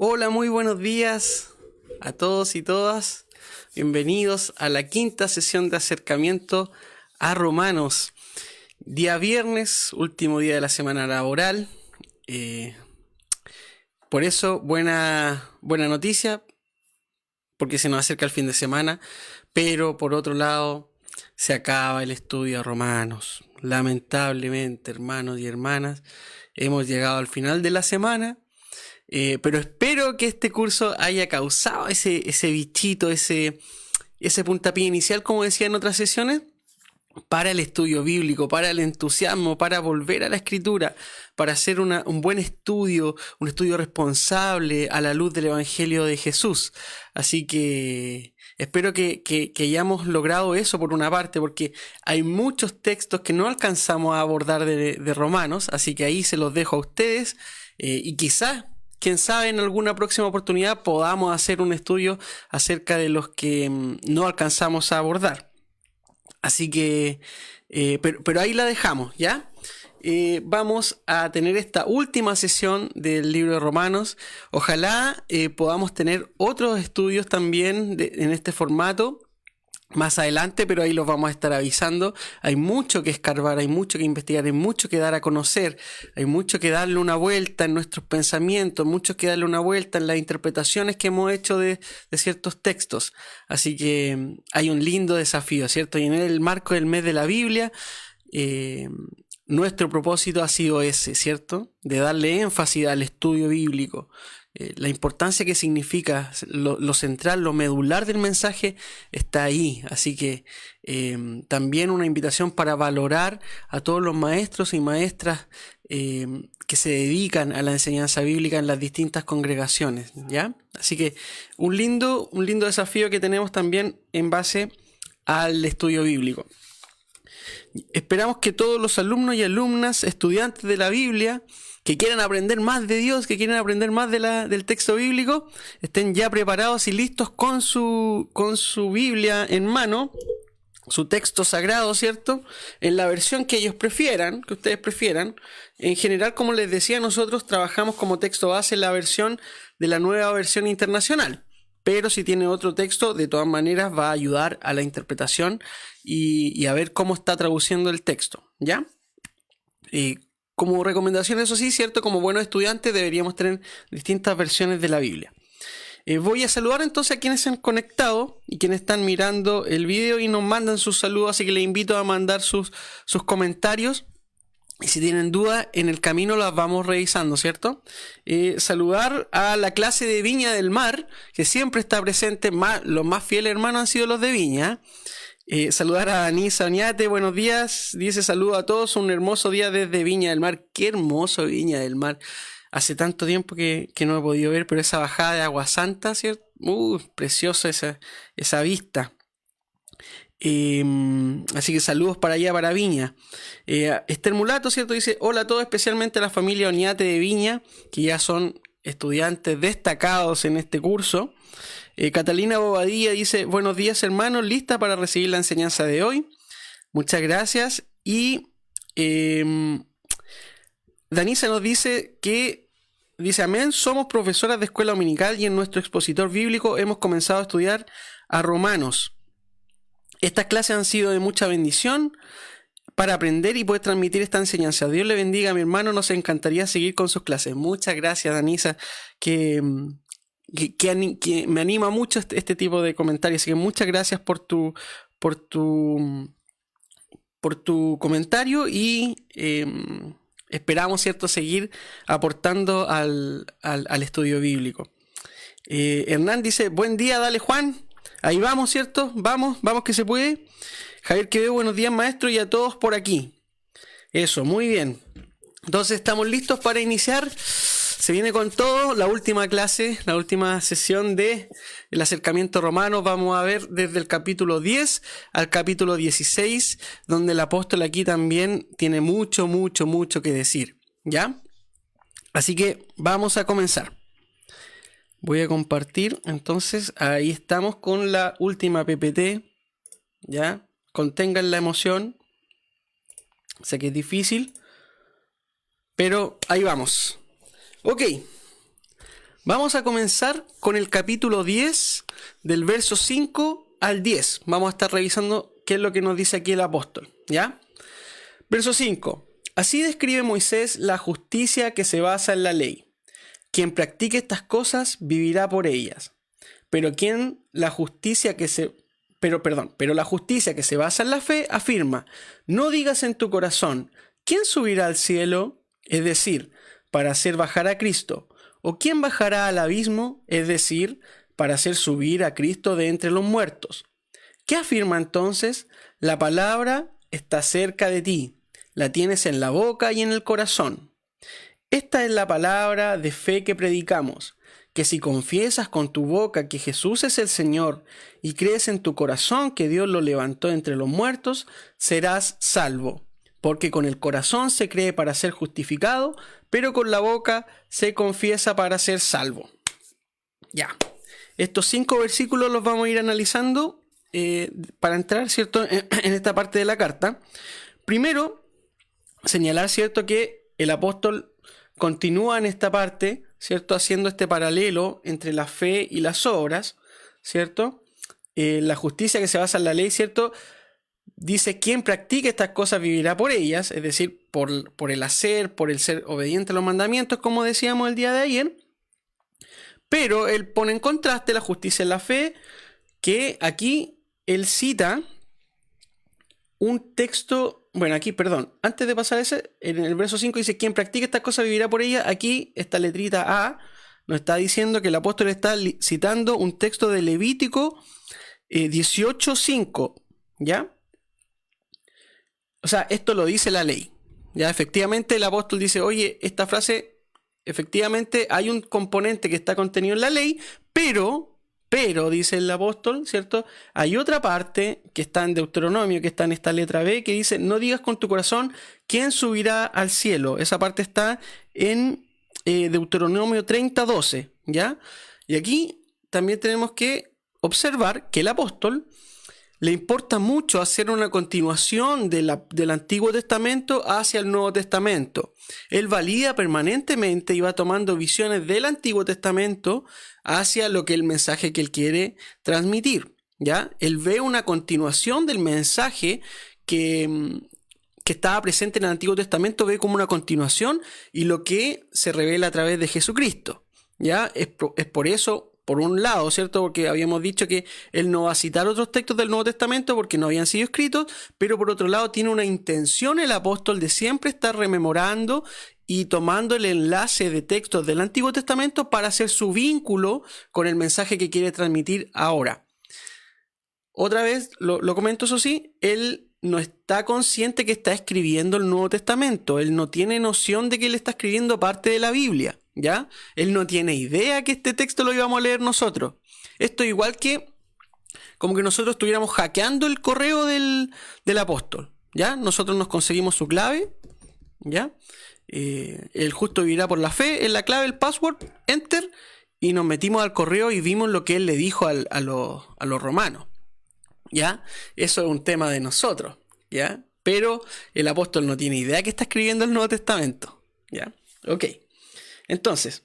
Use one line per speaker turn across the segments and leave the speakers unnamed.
Hola, muy buenos días a todos y todas. Bienvenidos a la quinta sesión de acercamiento a Romanos. Día viernes, último día de la semana laboral. Por eso, buena noticia, porque se nos acerca el fin de semana. Pero por otro lado, se acaba el estudio a Romanos. Lamentablemente, hermanos y hermanas, hemos llegado al final de la semana. Pero espero que este curso haya causado ese bichito, ese puntapié inicial, como decía en otras sesiones, para el estudio bíblico, para el entusiasmo, para volver a la escritura, para hacer un buen estudio, un estudio responsable a la luz del Evangelio de Jesús. Así que espero que hayamos logrado eso por una parte, porque hay muchos textos que no alcanzamos a abordar de Romanos, así que ahí se los dejo a ustedes y quizás, quién sabe, en alguna próxima oportunidad podamos hacer un estudio acerca de los que no alcanzamos a abordar. Así que, pero ahí la dejamos, ¿ya? Vamos a tener esta última sesión del libro de Romanos. Ojalá podamos tener otros estudios también en este formato más adelante, pero ahí los vamos a estar avisando. Hay mucho que escarbar, hay mucho que investigar, hay mucho que dar a conocer, hay mucho que darle una vuelta en nuestros pensamientos, mucho que darle una vuelta en las interpretaciones que hemos hecho de ciertos textos. Así que hay un lindo desafío, ¿cierto? Y en el marco del mes de la Biblia, nuestro propósito ha sido ese, ¿cierto? De darle énfasis al estudio bíblico. La importancia que significa, lo central, lo medular del mensaje está ahí. Así que también una invitación para valorar a todos los maestros y maestras que se dedican a la enseñanza bíblica en las distintas congregaciones, ¿ya? Así que un lindo desafío que tenemos también en base al estudio bíblico. Esperamos que todos los alumnos y alumnas, estudiantes de la Biblia, que quieran aprender más de Dios, que quieran aprender más del texto bíblico, estén ya preparados y listos con su Biblia en mano, su texto sagrado, ¿cierto? En la versión que ellos prefieran, que ustedes prefieran. En general, como les decía, nosotros trabajamos como texto base en la versión de la nueva versión internacional. Pero si tiene otro texto, de todas maneras va a ayudar a la interpretación y a ver cómo está traduciendo el texto, ¿ya? Como recomendación, eso sí, cierto, como buenos estudiantes deberíamos tener distintas versiones de la Biblia. Voy a saludar entonces a quienes se han conectado y quienes están mirando el video y nos mandan sus saludos, así que les invito a mandar sus comentarios. Y si tienen dudas, en el camino las vamos revisando, ¿cierto? Saludar a la clase de Viña del Mar, que siempre está presente. Los más fieles hermanos han sido los de Viña. Saludar a Anisa Oñate, buenos días. Dice saludo a todos, un hermoso día desde Viña del Mar. Qué hermoso Viña del Mar. Hace tanto tiempo que no he podido ver, pero esa bajada de Agua Santa, ¿cierto? Preciosa esa vista. Así que saludos para allá, para Viña. Esther Mulato, ¿cierto? Dice hola a todos, especialmente a la familia Oñate de Viña, que ya son estudiantes destacados en este curso. Catalina Bobadilla dice buenos días hermanos, lista para recibir la enseñanza de hoy. Muchas gracias. Y Danisa nos dice amén, somos profesoras de escuela dominical y en nuestro expositor bíblico hemos comenzado a estudiar a Romanos. Estas clases han sido de mucha bendición para aprender y poder transmitir esta enseñanza. Dios le bendiga a mi hermano, nos encantaría seguir con sus clases. Muchas gracias, Danisa, que me anima mucho este tipo de comentarios. Así que muchas gracias por tu comentario y esperamos, ¿cierto?, seguir aportando al estudio bíblico. Hernán dice, buen día, dale Juan. Ahí vamos, ¿cierto? Vamos que se puede. Javier Quevedo, buenos días, maestro, y a todos por aquí. Eso, muy bien. Entonces estamos listos para iniciar. Se viene con todo, la última clase, la última sesión del acercamiento romano. Vamos a ver desde el capítulo 10 al capítulo 16, donde el apóstol aquí también tiene mucho que decir, ¿ya? Así que vamos a comenzar. Voy a compartir, entonces, ahí estamos con la última PPT, ¿ya? Contengan la emoción. Sé que es difícil, pero ahí vamos. Ok, Vamos a comenzar con el capítulo 10, del verso 5 al 10. Vamos a estar revisando qué es lo que nos dice aquí el apóstol, ¿ya? Verso 5. Así describe Moisés la justicia que se basa en la ley. Quien practique estas cosas vivirá por ellas. Pero la justicia que se basa en la fe afirma: no digas en tu corazón, ¿quién subirá al cielo? Es decir, para hacer bajar a Cristo. ¿O quién bajará al abismo? Es decir, para hacer subir a Cristo de entre los muertos. ¿Qué afirma entonces? La palabra está cerca de ti, la tienes en la boca y en el corazón. Esta es la palabra de fe que predicamos, que si confiesas con tu boca que Jesús es el Señor y crees en tu corazón que Dios lo levantó entre los muertos, serás salvo. Porque con el corazón se cree para ser justificado, pero con la boca se confiesa para ser salvo. Ya, estos 5 versículos los vamos a ir analizando para entrar, ¿cierto?, en esta parte de la carta. Primero, señalar, ¿cierto?, que el apóstol continúa en esta parte, ¿cierto?, haciendo este paralelo entre la fe y las obras, ¿cierto? La justicia que se basa en la ley, ¿cierto?, dice: quien practique estas cosas vivirá por ellas, es decir, por el hacer, por el ser obediente a los mandamientos, como decíamos el día de ayer. Pero él pone en contraste la justicia en la fe, que aquí él cita un texto, antes de pasar ese, en el verso 5 dice: quien practique estas cosas vivirá por ellas. Aquí esta letrita A nos está diciendo que el apóstol está citando un texto de Levítico 18:5, ¿ya? O sea, esto lo dice la ley. Ya, efectivamente, el apóstol dice: oye, esta frase, efectivamente, hay un componente que está contenido en la ley, pero, dice el apóstol, ¿cierto? Hay otra parte que está en Deuteronomio, que está en esta letra B, que dice: no digas con tu corazón, ¿quién subirá al cielo? Esa parte está en Deuteronomio 30:12, ¿ya? Y aquí también tenemos que observar que el apóstol le importa mucho hacer una continuación del Antiguo Testamento hacia el Nuevo Testamento. Él valida permanentemente y va tomando visiones del Antiguo Testamento hacia lo que el mensaje que él quiere transmitir, ¿ya? Él ve una continuación del mensaje que estaba presente en el Antiguo Testamento, ve como una continuación y lo que se revela a través de Jesucristo, ¿ya? Es por eso, por un lado, ¿cierto? Porque habíamos dicho que él no va a citar otros textos del Nuevo Testamento porque no habían sido escritos, pero por otro lado tiene una intención el apóstol de siempre estar rememorando y tomando el enlace de textos del Antiguo Testamento para hacer su vínculo con el mensaje que quiere transmitir ahora. Otra vez, lo comento, eso sí, él no está consciente que está escribiendo el Nuevo Testamento. Él no tiene noción de que él está escribiendo parte de la Biblia, ¿ya? Él no tiene idea que este texto lo íbamos a leer nosotros. Esto es igual que como que nosotros estuviéramos hackeando el correo del apóstol, ¿ya? Nosotros nos conseguimos su clave, ¿ya? El justo vivirá por la fe, es la clave, el password, enter, y nos metimos al correo y vimos lo que él le dijo a los romanos, ¿ya? Eso es un tema de nosotros, ¿ya? Pero el apóstol no tiene idea que está escribiendo el Nuevo Testamento, ¿ya? Ok. Entonces,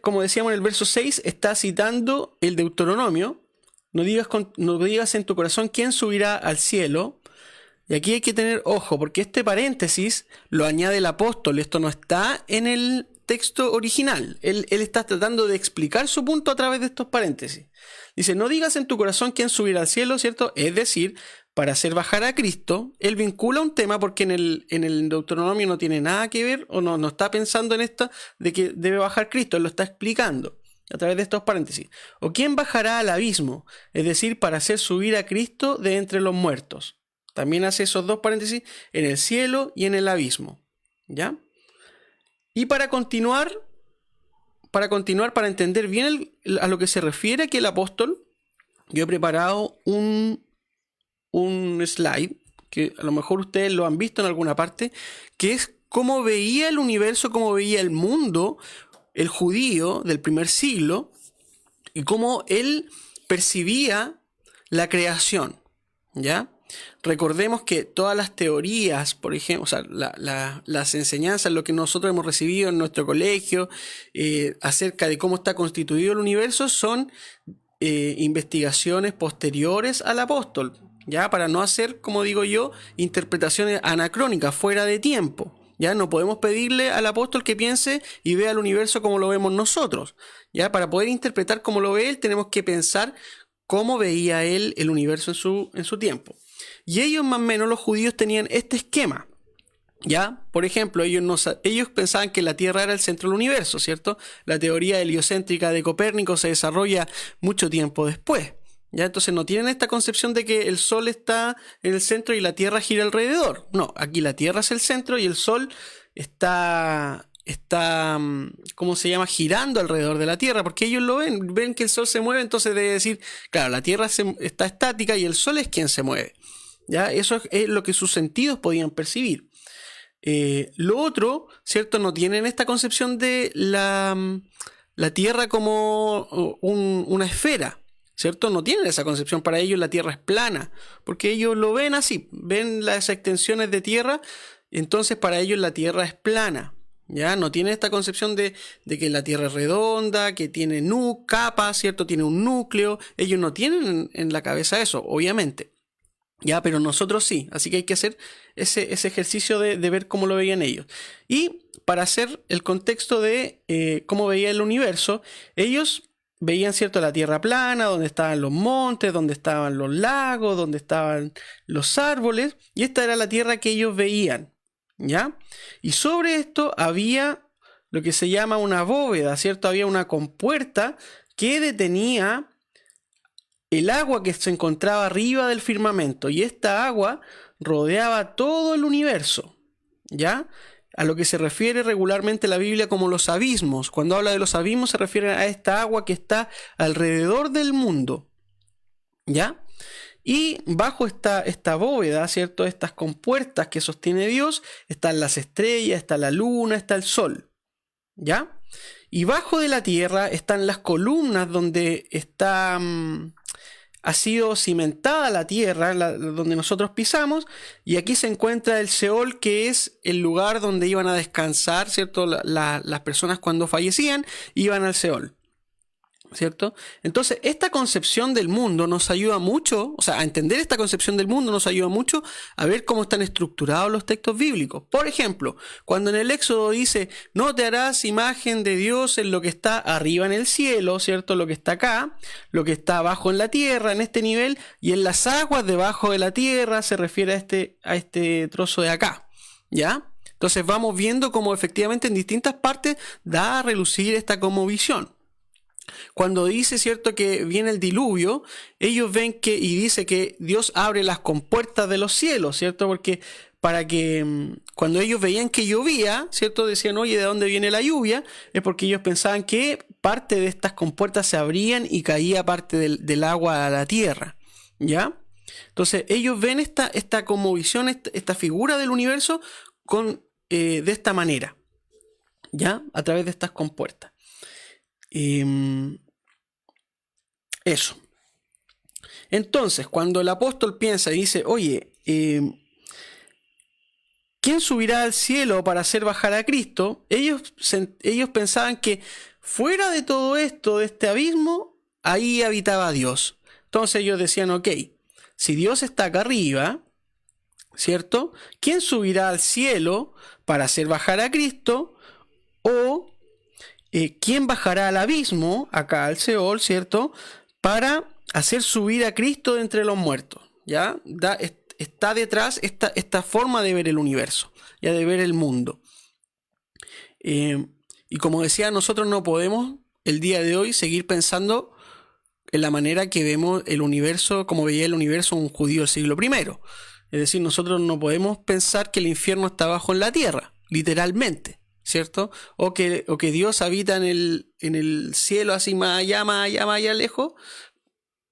como decíamos en el verso 6, está citando el Deuteronomio: no digas en tu corazón quién subirá al cielo. Y aquí hay que tener ojo, porque este paréntesis lo añade el apóstol. Esto no está en el texto original. Él está tratando de explicar su punto a través de estos paréntesis. Dice: no digas en tu corazón quién subirá al cielo, ¿cierto? Es decir, para hacer bajar a Cristo. Él vincula un tema porque en el Deuteronomio no tiene nada que ver, o no está pensando en esto de que debe bajar Cristo. Él lo está explicando a través de estos paréntesis. O quién bajará al abismo, es decir, para hacer subir a Cristo de entre los muertos. También hace esos dos paréntesis: en el cielo y en el abismo, ¿ya? Y para continuar, para entender bien a lo que se refiere aquí el apóstol, yo he preparado un slide que a lo mejor ustedes lo han visto en alguna parte, que es cómo veía el universo, cómo veía el mundo el judío del primer siglo y cómo él percibía la creación, ¿ya? Recordemos que todas las teorías, por ejemplo, o sea, las enseñanzas, lo que nosotros hemos recibido en nuestro colegio acerca de cómo está constituido el universo son investigaciones posteriores al apóstol, ya, para no hacer, como digo yo, interpretaciones anacrónicas, fuera de tiempo. Ya no podemos pedirle al apóstol que piense y vea el universo como lo vemos nosotros. Ya, para poder interpretar como lo ve él, tenemos que pensar cómo veía él el universo en su tiempo. Y ellos, más o menos, los judíos, tenían este esquema. ¿Ya? Por ejemplo, ellos pensaban que la Tierra era el centro del universo, ¿cierto? La teoría heliocéntrica de Copérnico se desarrolla mucho tiempo después. ¿Ya? Entonces no tienen esta concepción de que el Sol está en el centro y la Tierra gira alrededor. No, aquí la Tierra es el centro y el Sol está ¿cómo se llama? Girando alrededor de la Tierra, porque ellos lo ven que el Sol se mueve, entonces debe decir, claro, la Tierra está estática y el Sol es quien se mueve. ¿Ya? Eso es lo que sus sentidos podían percibir. Lo otro, ¿cierto? No tienen esta concepción de la Tierra como una esfera, ¿cierto? No tienen esa concepción. Para ellos la Tierra es plana, porque ellos lo ven así, ven las extensiones de Tierra, entonces para ellos la Tierra es plana. Ya no tienen esta concepción de que la Tierra es redonda, que tiene capas, ¿cierto? Tiene un núcleo. Ellos no tienen en la cabeza eso, obviamente. Ya, pero nosotros sí, así que hay que hacer ese ejercicio de ver cómo lo veían ellos. Y para hacer el contexto de cómo veía el universo, ellos veían, ¿cierto?, la Tierra plana, donde estaban los montes, donde estaban los lagos, donde estaban los árboles, y esta era la Tierra que ellos veían, ¿ya? Y sobre esto había lo que se llama una bóveda, ¿cierto? Había una compuerta que detenía el agua que se encontraba arriba del firmamento, y esta agua rodeaba todo el universo, ¿ya? A lo que se refiere regularmente la Biblia como los abismos. Cuando habla de los abismos se refiere a esta agua que está alrededor del mundo, ¿ya? Y bajo esta bóveda, ¿cierto? Estas compuertas que sostiene Dios, están las estrellas, está la luna, está el sol, ¿ya? Y bajo de la tierra están las columnas donde ha sido cimentada la tierra, donde nosotros pisamos, y aquí se encuentra el Seol, que es el lugar donde iban a descansar, ¿cierto? Las personas cuando fallecían iban al Seol, ¿cierto? Entonces, esta concepción del mundo nos ayuda mucho, o sea, a entender esta concepción del mundo nos ayuda mucho a ver cómo están estructurados los textos bíblicos. Por ejemplo, cuando en el Éxodo dice, no te harás imagen de Dios en lo que está arriba en el cielo, ¿cierto? Lo que está acá, lo que está abajo en la tierra, en este nivel, y en las aguas debajo de la tierra, se refiere a este trozo de acá, ¿ya? Entonces vamos viendo cómo efectivamente en distintas partes da a relucir esta cosmovisión. Cuando dice, ¿cierto?, que viene el diluvio, ellos ven y dice que Dios abre las compuertas de los cielos, ¿cierto? Porque para que cuando ellos veían que llovía, ¿cierto?, decían, oye, ¿de dónde viene la lluvia? Es porque ellos pensaban que parte de estas compuertas se abrían y caía parte del agua a la tierra, ¿ya? Entonces ellos ven esta cosmovisión, esta figura del universo de esta manera, ¿ya? A través de estas compuertas. Eso. Entonces, cuando el apóstol piensa y dice, oye, ¿quién subirá al cielo para hacer bajar a Cristo? Ellos pensaban que fuera de todo esto, de este abismo, ahí habitaba Dios. Entonces ellos decían, ok, si Dios está acá arriba, ¿cierto? ¿Quién subirá al cielo para hacer bajar a Cristo? O ¿quién bajará al abismo, acá al Seol, ¿cierto?, para hacer subir a Cristo de entre los muertos, ¿ya? Está detrás esta forma de ver el universo, ya de ver el mundo. Y como decía, nosotros no podemos el día de hoy seguir pensando en la manera que vemos el universo, como veía el universo un judío del siglo I. Es decir, nosotros no podemos pensar que el infierno está abajo en la tierra, literalmente, ¿cierto? O que Dios habita en el cielo así más allá lejos.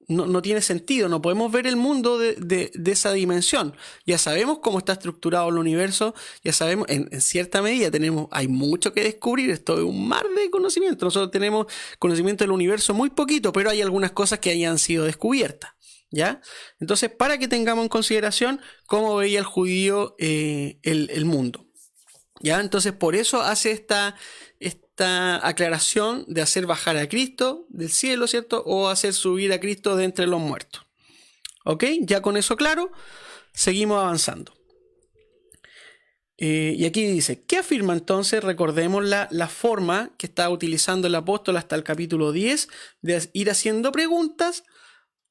No tiene sentido, no podemos ver el mundo de esa dimensión. Ya sabemos cómo está estructurado el universo, ya sabemos, en cierta medida hay mucho que descubrir, esto es un mar de conocimiento. Nosotros tenemos conocimiento del universo muy poquito, pero hay algunas cosas que hayan sido descubiertas, ¿Ya? Entonces, para que tengamos en consideración cómo veía el judío el mundo. ¿Ya? Entonces, por eso hace esta aclaración de hacer bajar a Cristo del cielo, ¿cierto? O hacer subir a Cristo de entre los muertos. ¿Ok? Ya con eso claro, seguimos avanzando. Y aquí dice, ¿qué afirma entonces? Recordemos la forma que está utilizando el apóstol hasta el capítulo 10, de ir haciendo preguntas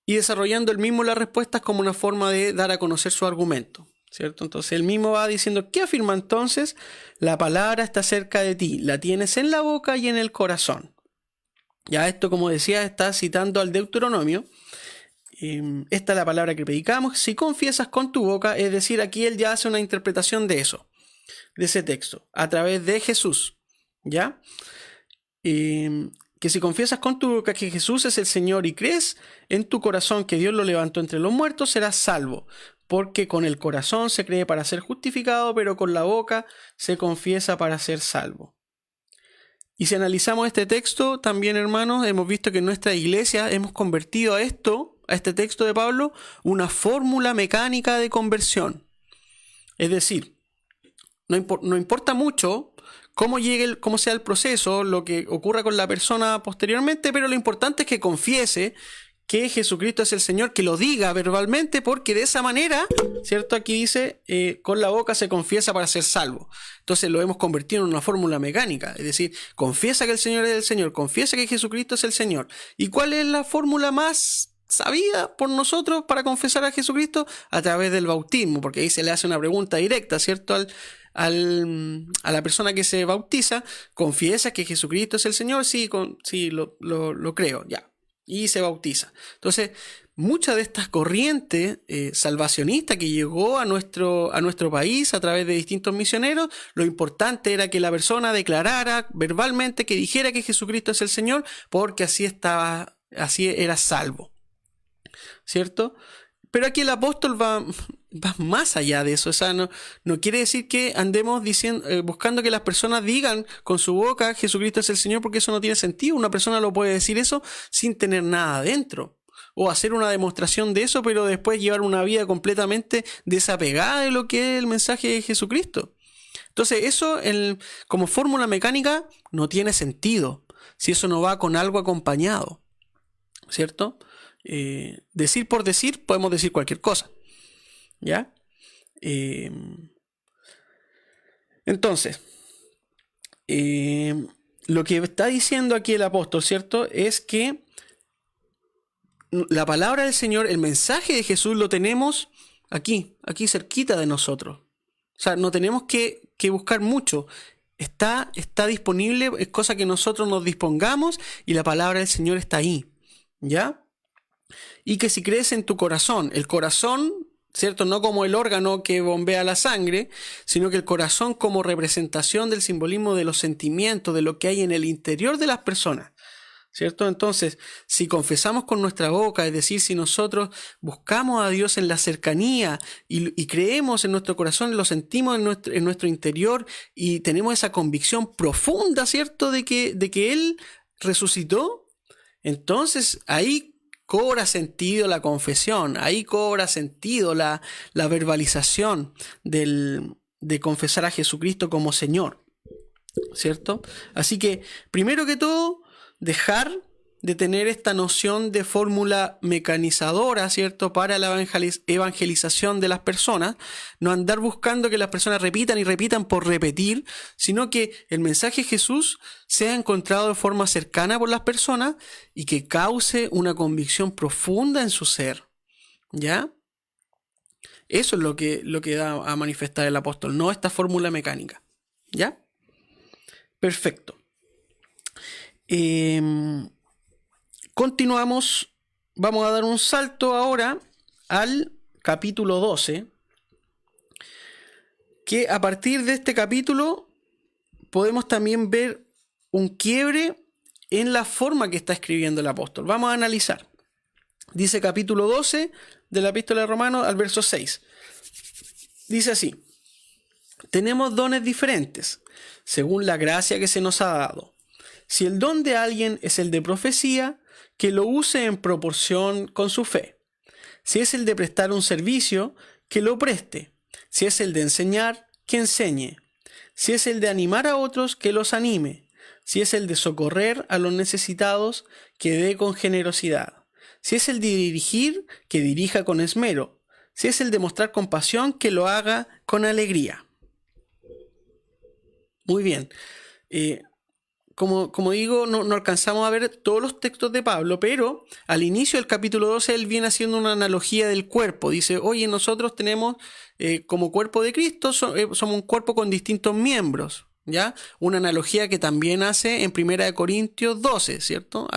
y desarrollando él mismo las respuestas como una forma de dar a conocer su argumento, ¿cierto? Entonces él mismo va diciendo, ¿qué afirma entonces? La palabra está cerca de ti, la tienes en la boca y en el corazón. Ya esto, como decía, está citando al Deuteronomio. Esta es la palabra que predicamos. Si confiesas con tu boca, es decir, aquí él ya hace una interpretación de eso, de ese texto, a través de Jesús, ¿ya? Que si confiesas con tu boca que Jesús es el Señor y crees en tu corazón que Dios lo levantó entre los muertos, serás salvo, porque con el corazón se cree para ser justificado, pero con la boca se confiesa para ser salvo. Y si analizamos este texto, también, hermanos, hemos visto que en nuestra iglesia hemos convertido a este texto de Pablo, una fórmula mecánica de conversión. Es decir, no importa mucho cómo sea el proceso, lo que ocurra con la persona posteriormente, pero lo importante es que confiese que Jesucristo es el Señor, que lo diga verbalmente, porque de esa manera, ¿cierto? Aquí dice, con la boca se confiesa para ser salvo. Entonces lo hemos convertido en una fórmula mecánica, es decir, confiesa que el Señor es el Señor, confiesa que Jesucristo es el Señor. ¿Y cuál es la fórmula más sabida por nosotros para confesar a Jesucristo? A través del bautismo, porque ahí se le hace una pregunta directa, ¿cierto? A la persona que se bautiza, ¿confiesa que Jesucristo es el Señor? Sí, lo creo, ya. Y se bautiza. Entonces, muchas de estas corrientes salvacionistas que llegó a nuestro país a través de distintos misioneros, lo importante era que la persona declarara verbalmente, que dijera que Jesucristo es el Señor, porque así era salvo, ¿cierto? Pero aquí el apóstol va más allá de eso. O sea, no quiere decir que andemos buscando que las personas digan con su boca Jesucristo es el Señor, porque eso no tiene sentido. Una persona lo puede decir eso sin tener nada adentro, o hacer una demostración de eso, pero después llevar una vida completamente desapegada de lo que es el mensaje de Jesucristo. Entonces eso como fórmula mecánica no tiene sentido si eso no va con algo acompañado, ¿cierto? Decir por decir, podemos decir cualquier cosa, ¿ya? Entonces, lo que está diciendo aquí el apóstol, ¿cierto? Es que la palabra del Señor, el mensaje de Jesús lo tenemos aquí cerquita de nosotros. O sea, no tenemos que buscar mucho. Está disponible, es cosa que nosotros nos dispongamos y la palabra del Señor está ahí, ¿ya? Y que si crees en tu corazón, el corazón, ¿cierto? No como el órgano que bombea la sangre, sino que el corazón como representación del simbolismo de los sentimientos, de lo que hay en el interior de las personas, ¿cierto? Entonces, si confesamos con nuestra boca, es decir, si nosotros buscamos a Dios en la cercanía y creemos en nuestro corazón, lo sentimos en nuestro interior y tenemos esa convicción profunda, ¿cierto? De que Él resucitó, entonces ahí cobra sentido la confesión, ahí cobra sentido la verbalización de confesar a Jesucristo como Señor, ¿cierto? Así que, primero que todo, dejar de tener esta noción de fórmula mecanizadora, ¿cierto?, para la evangelización de las personas, no andar buscando que las personas repitan y repitan por repetir, sino que el mensaje de Jesús sea encontrado de forma cercana por las personas y que cause una convicción profunda en su ser, ¿ya? Eso es lo que da a manifestar el apóstol, no esta fórmula mecánica, ¿ya? Perfecto. Continuamos, vamos a dar un salto ahora al capítulo 12, que a partir de este capítulo podemos también ver un quiebre en la forma que está escribiendo el apóstol. Vamos a analizar. Dice capítulo 12 de la Epístola de Romanos al verso 6. Dice así: tenemos dones diferentes, según la gracia que se nos ha dado. Si el don de alguien es el de profecía, que lo use en proporción con su fe. Si es el de prestar un servicio, que lo preste. Si es el de enseñar, que enseñe. Si es el de animar a otros, que los anime. Si es el de socorrer a los necesitados, que dé con generosidad. Si es el de dirigir, que dirija con esmero. Si es el de mostrar compasión, que lo haga con alegría. Muy bien. Como digo, no alcanzamos a ver todos los textos de Pablo, pero al inicio del capítulo 12 él viene haciendo una analogía del cuerpo. Dice, oye, nosotros tenemos como cuerpo de Cristo, somos un cuerpo con distintos miembros. ¿Ya? Una analogía que también hace en 1 Corintios 12, ¿cierto?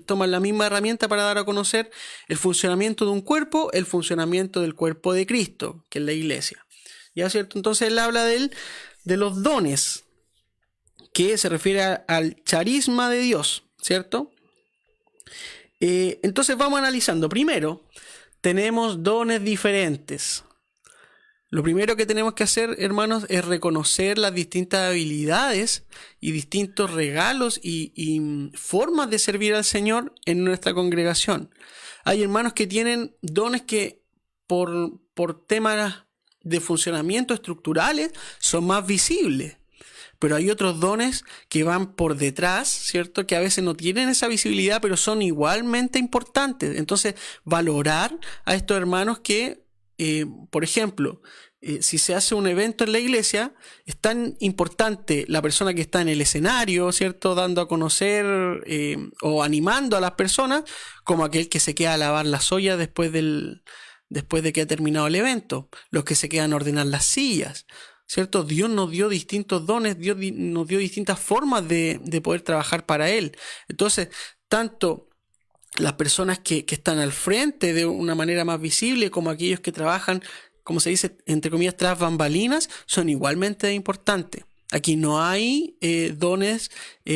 Toma la misma herramienta para dar a conocer el funcionamiento de un cuerpo, el funcionamiento del cuerpo de Cristo, que es la iglesia. ¿Ya? ¿Cierto? Entonces él habla de los dones, que se refiere al charisma de Dios, ¿cierto? Entonces vamos analizando. Primero, tenemos dones diferentes. Lo primero que tenemos que hacer, hermanos, es reconocer las distintas habilidades y distintos regalos y formas de servir al Señor en nuestra congregación. Hay hermanos que tienen dones que por temas de funcionamiento estructurales son más visibles. Pero hay otros dones que van por detrás, ¿cierto? Que a veces no tienen esa visibilidad, pero son igualmente importantes. Entonces, valorar a estos hermanos que, por ejemplo, si se hace un evento en la iglesia, es tan importante la persona que está en el escenario, ¿cierto? Dando a conocer o animando a las personas, como aquel que se queda a lavar las ollas después de que ha terminado el evento, los que se quedan a ordenar las sillas, ¿cierto? Dios nos dio distintos dones, Dios nos dio distintas formas de poder trabajar para Él. Entonces, tanto las personas que están al frente de una manera más visible, como aquellos que trabajan, como se dice, entre comillas, tras bambalinas, son igualmente importantes. Aquí no hay dones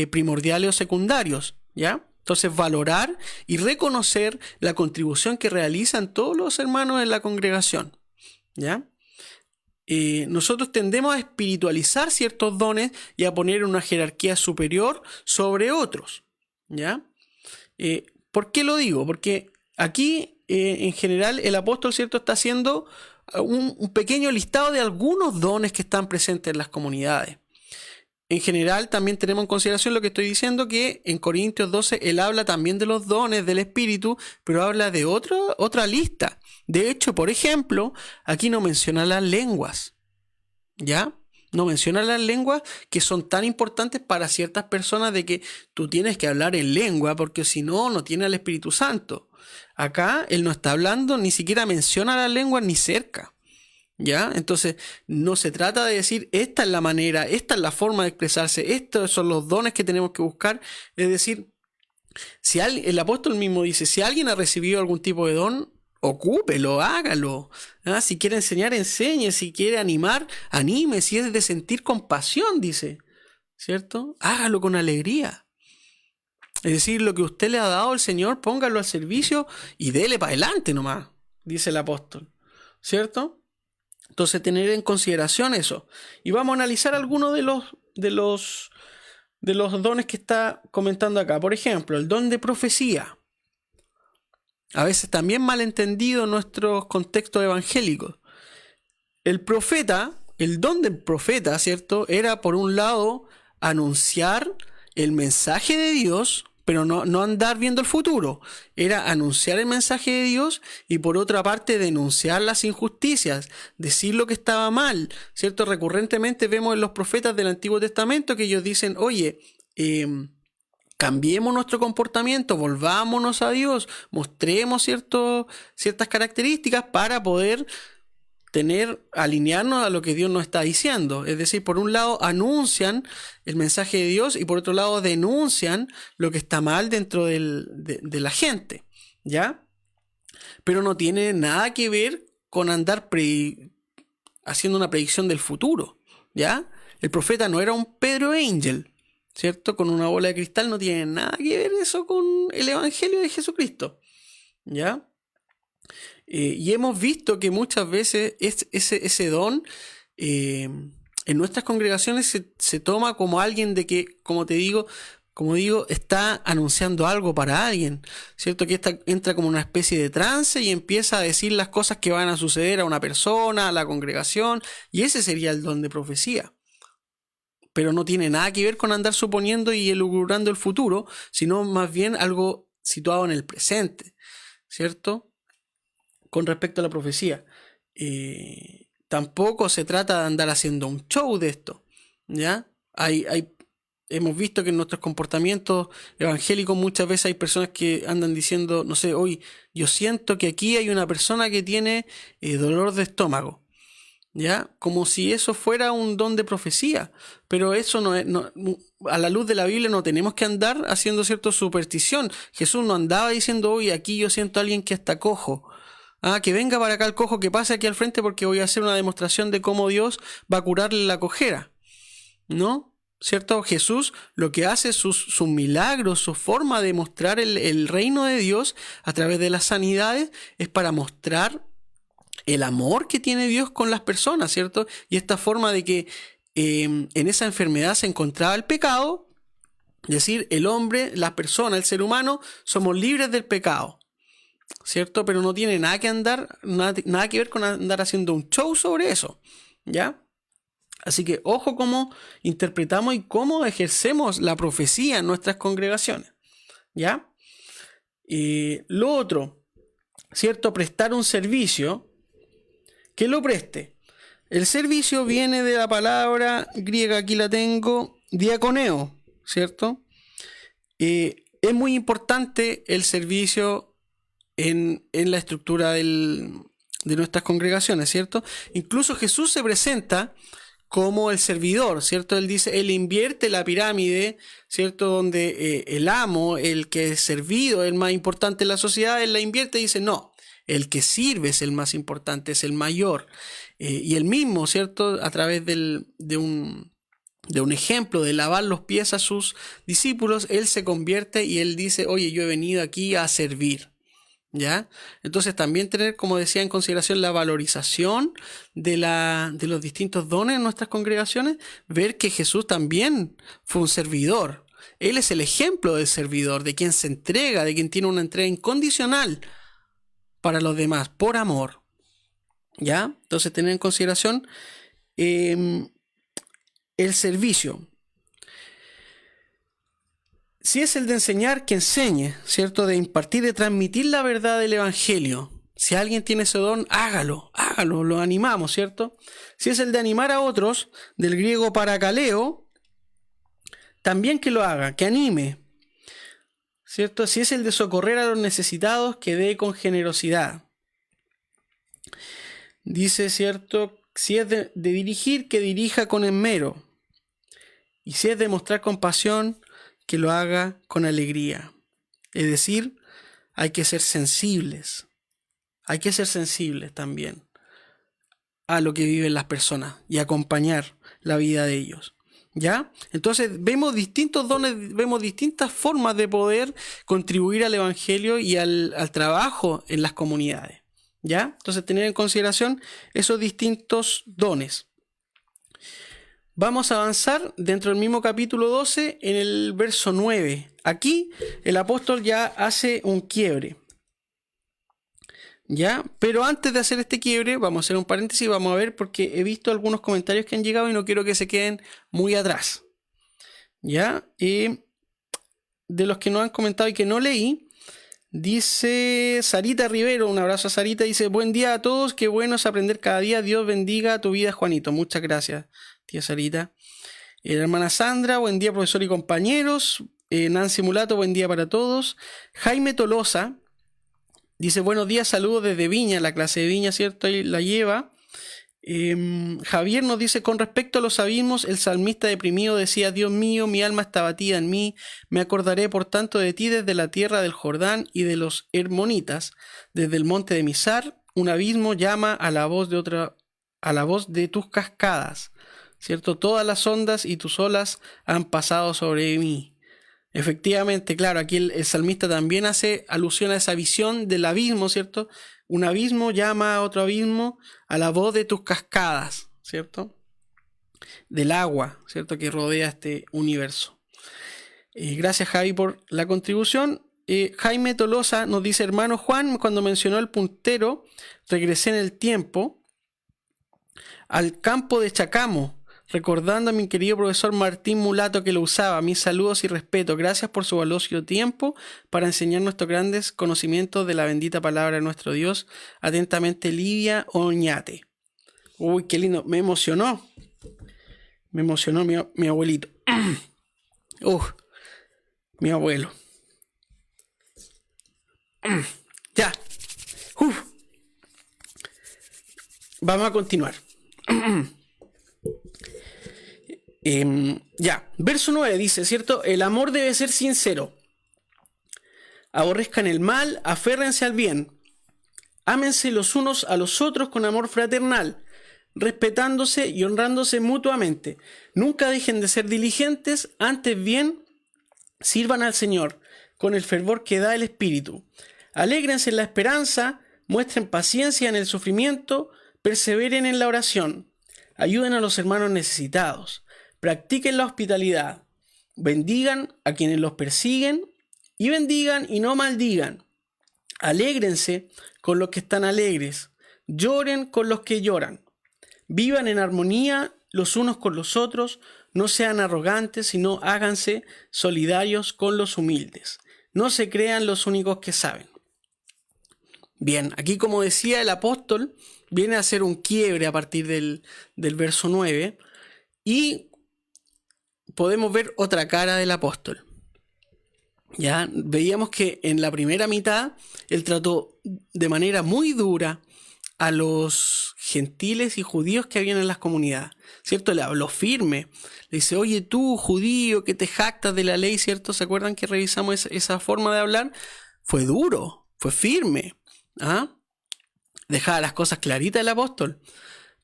primordiales o secundarios, ¿ya? Entonces, valorar y reconocer la contribución que realizan todos los hermanos en la congregación, ¿ya? Nosotros tendemos a espiritualizar ciertos dones y a poner una jerarquía superior sobre otros, ¿ya? ¿Por qué lo digo? Porque aquí, en general, el apóstol, ¿cierto?, está haciendo un pequeño listado de algunos dones que están presentes en las comunidades. En general, también tenemos en consideración lo que estoy diciendo, que en Corintios 12 él habla también de los dones del Espíritu, pero habla de otra lista. De hecho, por ejemplo, aquí no menciona las lenguas, ¿ya? No menciona las lenguas, que son tan importantes para ciertas personas, de que tú tienes que hablar en lengua porque si no, no tiene al Espíritu Santo. Acá él no está hablando, ni siquiera menciona las lenguas ni cerca, ¿ya? Entonces no se trata de decir esta es la manera, esta es la forma de expresarse, estos son los dones que tenemos que buscar. Es decir, si el apóstol mismo dice, si alguien ha recibido algún tipo de don, ocúpelo, hágalo. ¿Ah? Si quiere enseñar, enseñe. Si quiere animar, anime. Si es de sentir compasión, dice, ¿cierto? Hágalo con alegría. Es decir, lo que usted le ha dado al Señor, póngalo al servicio y dele para adelante nomás, dice el apóstol, ¿cierto? Entonces, tener en consideración eso. Y vamos a analizar algunos de los dones que está comentando acá. Por ejemplo, el don de profecía. A veces también malentendido en nuestros contextos evangélicos. El profeta, el don del profeta, ¿cierto?, era por un lado anunciar el mensaje de Dios, pero no andar viendo el futuro. Era anunciar el mensaje de Dios y por otra parte denunciar las injusticias, decir lo que estaba mal, ¿cierto? Recurrentemente vemos en los profetas del Antiguo Testamento que ellos dicen, oye, cambiemos nuestro comportamiento, volvámonos a Dios, mostremos ciertas características para poder alinearnos a lo que Dios nos está diciendo. Es decir, por un lado anuncian el mensaje de Dios y por otro lado denuncian lo que está mal dentro de la gente, ¿ya? Pero no tiene nada que ver con andar haciendo una predicción del futuro, ¿ya? El profeta no era un Pedro Angel, ¿cierto? Con una bola de cristal. No tiene nada que ver eso con el Evangelio de Jesucristo, ¿ya? Y hemos visto que muchas veces ese don en nuestras congregaciones se toma como alguien de que, como te digo, como digo, está anunciando algo para alguien, ¿cierto? Que entra como una especie de trance y empieza a decir las cosas que van a suceder a una persona, a la congregación, y ese sería el don de profecía. Pero no tiene nada que ver con andar suponiendo y elucubrando el futuro, sino más bien algo situado en el presente, ¿cierto? Con respecto a la profecía. Tampoco se trata de andar haciendo un show de esto, ¿ya? Hemos visto que en nuestros comportamientos evangélicos muchas veces hay personas que andan diciendo, no sé, hoy yo siento que aquí hay una persona que tiene dolor de estómago, ¿ya? Como si eso fuera un don de profecía, pero eso no es, a la luz de la Biblia no tenemos que andar haciendo cierta superstición. Jesús no andaba diciendo, hoy aquí yo siento a alguien que está cojo. Que venga para acá el cojo, que pase aquí al frente porque voy a hacer una demostración de cómo Dios va a curarle la cojera, ¿no? ¿Cierto? Jesús lo que hace, sus milagros, su forma de mostrar el reino de Dios a través de las sanidades es para mostrar el amor que tiene Dios con las personas, ¿cierto? Y esta forma de que en esa enfermedad se encontraba el pecado, es decir, el hombre, la persona, el ser humano, somos libres del pecado, ¿cierto? Pero no tiene nada que ver con andar haciendo un show sobre eso, ¿ya? Así que ojo cómo interpretamos y cómo ejercemos la profecía en nuestras congregaciones, ¿ya? Lo otro, ¿cierto? Prestar un servicio, que lo preste. El servicio viene de la palabra griega, aquí la tengo, diaconeo, ¿cierto? Es muy importante el servicio en la estructura de nuestras congregaciones, ¿cierto? Incluso Jesús se presenta como el servidor, ¿cierto? Él dice, él invierte la pirámide, ¿cierto? Donde el amo, el que es servido, el más importante en la sociedad, él la invierte y dice, no, el que sirve es el más importante, es el mayor. Y él mismo, ¿cierto? A través de un ejemplo de lavar los pies a sus discípulos, él se convierte y él dice, oye, yo he venido aquí a servir. ¿Ya? Entonces también tener, como decía, en consideración la valorización de los distintos dones en nuestras congregaciones, ver que Jesús también fue un servidor. Él es el ejemplo del servidor, de quien se entrega, de quien tiene una entrega incondicional para los demás, por amor. ¿Ya? Entonces tener en consideración el servicio. Si es el de enseñar, que enseñe, ¿cierto? De impartir, de transmitir la verdad del Evangelio. Si alguien tiene ese don, hágalo, lo animamos, ¿cierto? Si es el de animar a otros, del griego parakaleo, también que lo haga, que anime, ¿cierto? Si es el de socorrer a los necesitados, que dé con generosidad. Dice, ¿cierto? Si es de dirigir, que dirija con esmero. Y si es de mostrar compasión, que lo haga con alegría. Es decir, hay que ser sensibles. Hay que ser sensibles también a lo que viven las personas y acompañar la vida de ellos. ¿Ya? Entonces vemos distintos dones, vemos distintas formas de poder contribuir al evangelio y al trabajo en las comunidades. ¿Ya? Entonces tener en consideración esos distintos dones. Vamos a avanzar dentro del mismo capítulo 12 en el verso 9. Aquí el apóstol ya hace un quiebre. ¿Ya? Pero antes de hacer este quiebre, vamos a hacer un paréntesis y vamos a ver, porque he visto algunos comentarios que han llegado y no quiero que se queden muy atrás. ¿Ya? De los que no han comentado y que no leí, dice Sarita Rivero, un abrazo a Sarita, dice, buen día a todos, qué bueno es aprender cada día, Dios bendiga tu vida, Juanito. Muchas gracias, tía Sarita. La hermana Sandra, buen día profesor y compañeros. Nancy Mulato, buen día para todos. Jaime Tolosa dice, buenos días, saludos desde Viña, la clase de Viña, ¿cierto? Ahí la lleva. Javier nos dice, con respecto a los abismos, el salmista deprimido decía, Dios mío, mi alma está abatida en mí, me acordaré por tanto de ti desde la tierra del Jordán y de los Hermonitas, desde el monte de Mizar, un abismo llama a la voz de tus cascadas, ¿cierto? Todas las ondas y tus olas han pasado sobre mí. Efectivamente, claro, aquí el salmista también hace alusión a esa visión del abismo, ¿cierto? Un abismo llama a otro abismo a la voz de tus cascadas, ¿cierto? Del agua, ¿cierto? Que rodea este universo. Gracias, Javi, por la contribución. Jaime Tolosa nos dice: hermano Juan, cuando mencionó el puntero, regresé en el tiempo al campo de Chacamo, recordando a mi querido profesor Martín Mulato que lo usaba. Mis saludos y respeto. Gracias por su valioso tiempo para enseñar nuestros grandes conocimientos de la bendita palabra de nuestro Dios. Atentamente, Lidia Oñate. Uy, qué lindo. Me emocionó mi abuelito. Mi abuelo. Ya. Vamos a continuar. Ya. Verso 9 dice, ¿cierto? El amor debe ser sincero. Aborrezcan el mal, aférrense al bien. Ámense los unos a los otros con amor fraternal, respetándose y honrándose mutuamente. Nunca dejen de ser diligentes, antes bien sirvan al Señor con el fervor que da el Espíritu. Alégrense en la esperanza, muestren paciencia en el sufrimiento, perseveren en la oración, ayuden a los hermanos necesitados, practiquen la hospitalidad, bendigan a quienes los persiguen y bendigan y no maldigan. Alégrense con los que están alegres, lloren con los que lloran, vivan en armonía los unos con los otros, no sean arrogantes, sino háganse solidarios con los humildes. No se crean los únicos que saben. Bien, aquí como decía el apóstol, viene a hacer un quiebre a partir del verso 9 y podemos ver otra cara del apóstol. Ya veíamos que en la primera mitad él trató de manera muy dura a los gentiles y judíos que habían en las comunidades, ¿cierto? Le habló firme, le dice: oye tú, judío, que te jactas de la ley, ¿cierto? ¿Se acuerdan que revisamos esa forma de hablar? Fue duro, fue firme, ¿ah? Dejaba las cosas claritas el apóstol,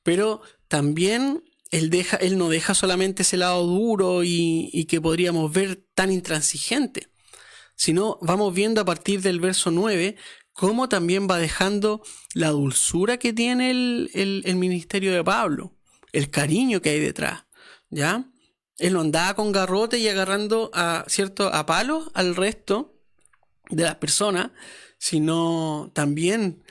pero también él no deja solamente ese lado duro y que podríamos ver tan intransigente, sino vamos viendo a partir del verso 9 cómo también va dejando la dulzura que tiene el ministerio de Pablo, el cariño que hay detrás, ¿ya? Él no andaba con garrote y agarrando a palos al resto de las personas, sino también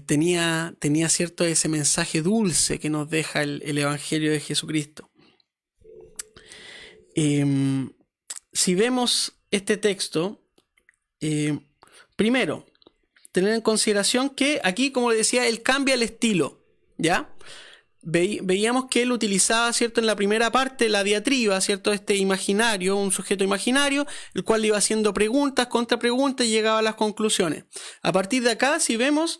tenía cierto ese mensaje dulce que nos deja el Evangelio de Jesucristo. Si vemos este texto, primero, tener en consideración que aquí, como le decía, él cambia el estilo, ¿ya? Veíamos que él utilizaba, ¿cierto?, en la primera parte la diatriba, ¿cierto?, este imaginario, un sujeto imaginario, el cual le iba haciendo preguntas, contrapreguntas y llegaba a las conclusiones. A partir de acá, si vemos,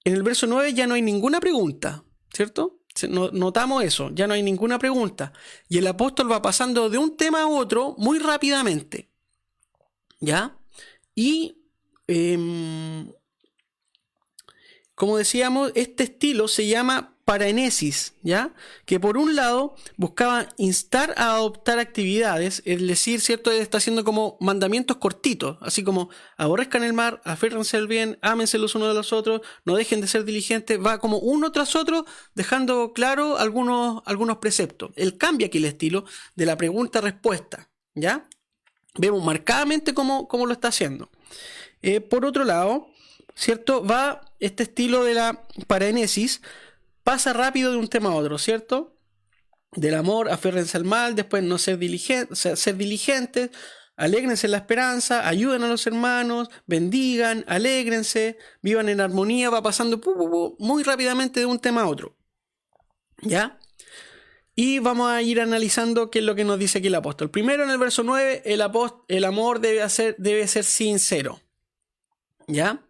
en el verso 9 ya no hay ninguna pregunta, ¿cierto? Notamos eso, ya no hay ninguna pregunta. Y el apóstol va pasando de un tema a otro muy rápidamente, ¿ya? Y como decíamos, este estilo se llama paraenesis, ¿ya? Que por un lado buscaba instar a adoptar actividades, es decir, ¿cierto? Está haciendo como mandamientos cortitos, así como aborrezcan el mal, aférrense al bien, ámense los unos de los otros, no dejen de ser diligentes, va como uno tras otro dejando claro algunos preceptos. Él cambia aquí el estilo de la pregunta-respuesta, ¿ya? Vemos marcadamente cómo lo está haciendo. Por otro lado, ¿cierto? Va este estilo de la paraenesis, pasa rápido de un tema a otro, ¿cierto? Del amor, aférrense al mal, después no ser diligentes, alégrense en la esperanza, ayuden a los hermanos, bendigan, alégrense, vivan en armonía, va pasando muy rápidamente de un tema a otro, ¿ya? Y vamos a ir analizando qué es lo que nos dice aquí el apóstol. Primero, en el verso 9, el amor debe ser sincero, ¿ya?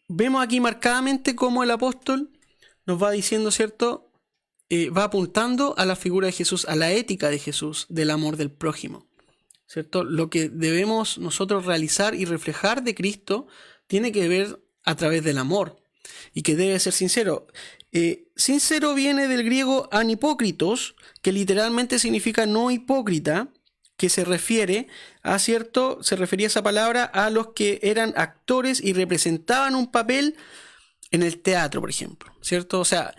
Vemos aquí marcadamente cómo el apóstol nos va diciendo, ¿cierto? Va apuntando a la figura de Jesús, a la ética de Jesús, del amor del prójimo, ¿cierto? Lo que debemos nosotros realizar y reflejar de Cristo tiene que ver a través del amor y que debe ser sincero. Sincero viene del griego anhipócritos, que literalmente significa no hipócrita, que se refería esa palabra a los que eran actores y representaban un papel en el teatro, por ejemplo, ¿cierto? O sea,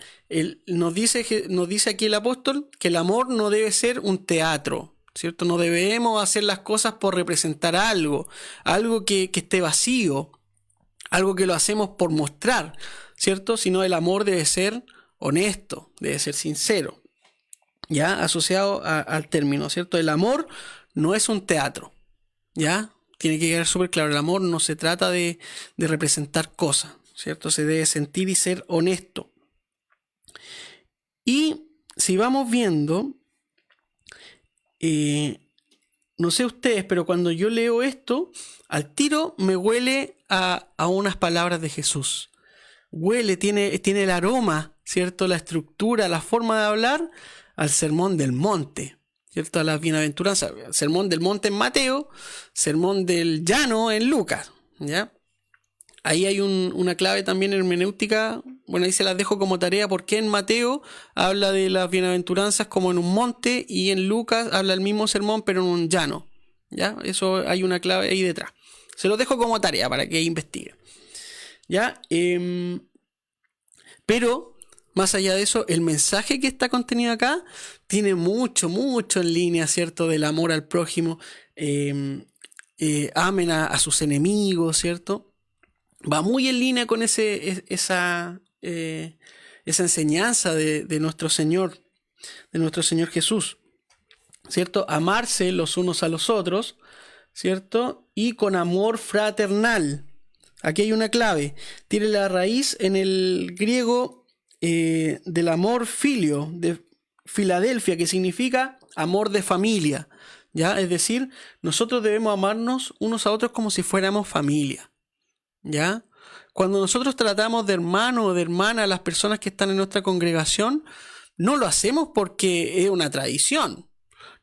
nos dice aquí el apóstol que el amor no debe ser un teatro, ¿cierto? No debemos hacer las cosas por representar algo que esté vacío, algo que lo hacemos por mostrar, ¿cierto? Sino el amor debe ser honesto, debe ser sincero, ¿ya? Asociado al término, ¿cierto? El amor no es un teatro, ¿ya? Tiene que quedar súper claro, el amor no se trata de representar cosas, ¿cierto? Se debe sentir y ser honesto. Y si vamos viendo, no sé ustedes, pero cuando yo leo esto, al tiro me huele a unas palabras de Jesús. Huele, tiene el aroma, ¿cierto? La estructura, la forma de hablar al sermón del monte, ¿cierto? A las bienaventuranzas. Sermón del monte en Mateo, sermón del llano en Lucas, ¿ya? Ahí hay una clave también hermenéutica. Bueno, ahí se las dejo como tarea, porque en Mateo habla de las bienaventuranzas como en un monte y en Lucas habla el mismo sermón pero en un llano, ¿ya? Eso hay una clave ahí detrás. Se los dejo como tarea para que investiguen, ¿ya? Pero más allá de eso, el mensaje que está contenido acá tiene mucho en línea, ¿cierto? Del amor al prójimo. Amen a sus enemigos, ¿cierto? Va muy en línea con esa enseñanza de nuestro Señor Jesús, ¿cierto? Amarse los unos a los otros, ¿cierto? Y con amor fraternal. Aquí hay una clave. Tiene la raíz en el griego del amor filio, de Filadelfia, que significa amor de familia, ¿ya? Es decir, nosotros debemos amarnos unos a otros como si fuéramos familia, ¿ya? Cuando nosotros tratamos de hermano o de hermana a las personas que están en nuestra congregación, no lo hacemos porque es una tradición.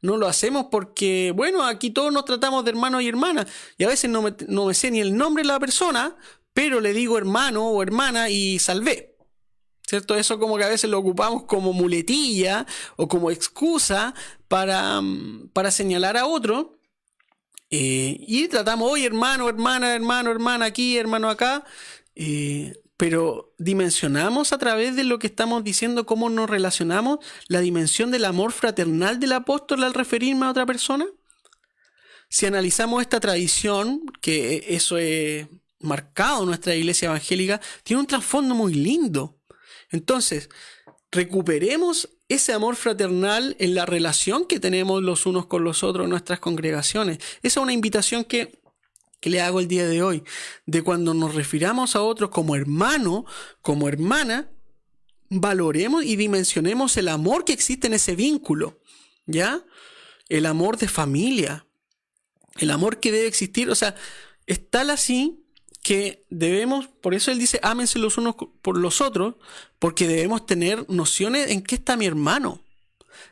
No lo hacemos porque, bueno, aquí todos nos tratamos de hermanos y hermanas. Y a veces no me sé ni el nombre de la persona, pero le digo hermano o hermana y salvé, ¿cierto? Eso como que a veces lo ocupamos como muletilla o como excusa para señalar a otro. Y tratamos, oye, hermano, hermana aquí, hermano acá, pero dimensionamos a través de lo que estamos diciendo, cómo nos relacionamos, la dimensión del amor fraternal del apóstol al referirme a otra persona. Si analizamos esta tradición, que eso es marcado en nuestra iglesia evangélica, tiene un trasfondo muy lindo. Entonces, recuperemos ese amor fraternal en la relación que tenemos los unos con los otros en nuestras congregaciones. Esa es una invitación que le hago el día de hoy, de cuando nos refiramos a otros como hermano, como hermana, valoremos y dimensionemos el amor que existe en ese vínculo, ¿ya? El amor de familia, el amor que debe existir, o sea, es tal así que debemos, por eso él dice, ámense los unos por los otros, porque debemos tener nociones en qué está mi hermano.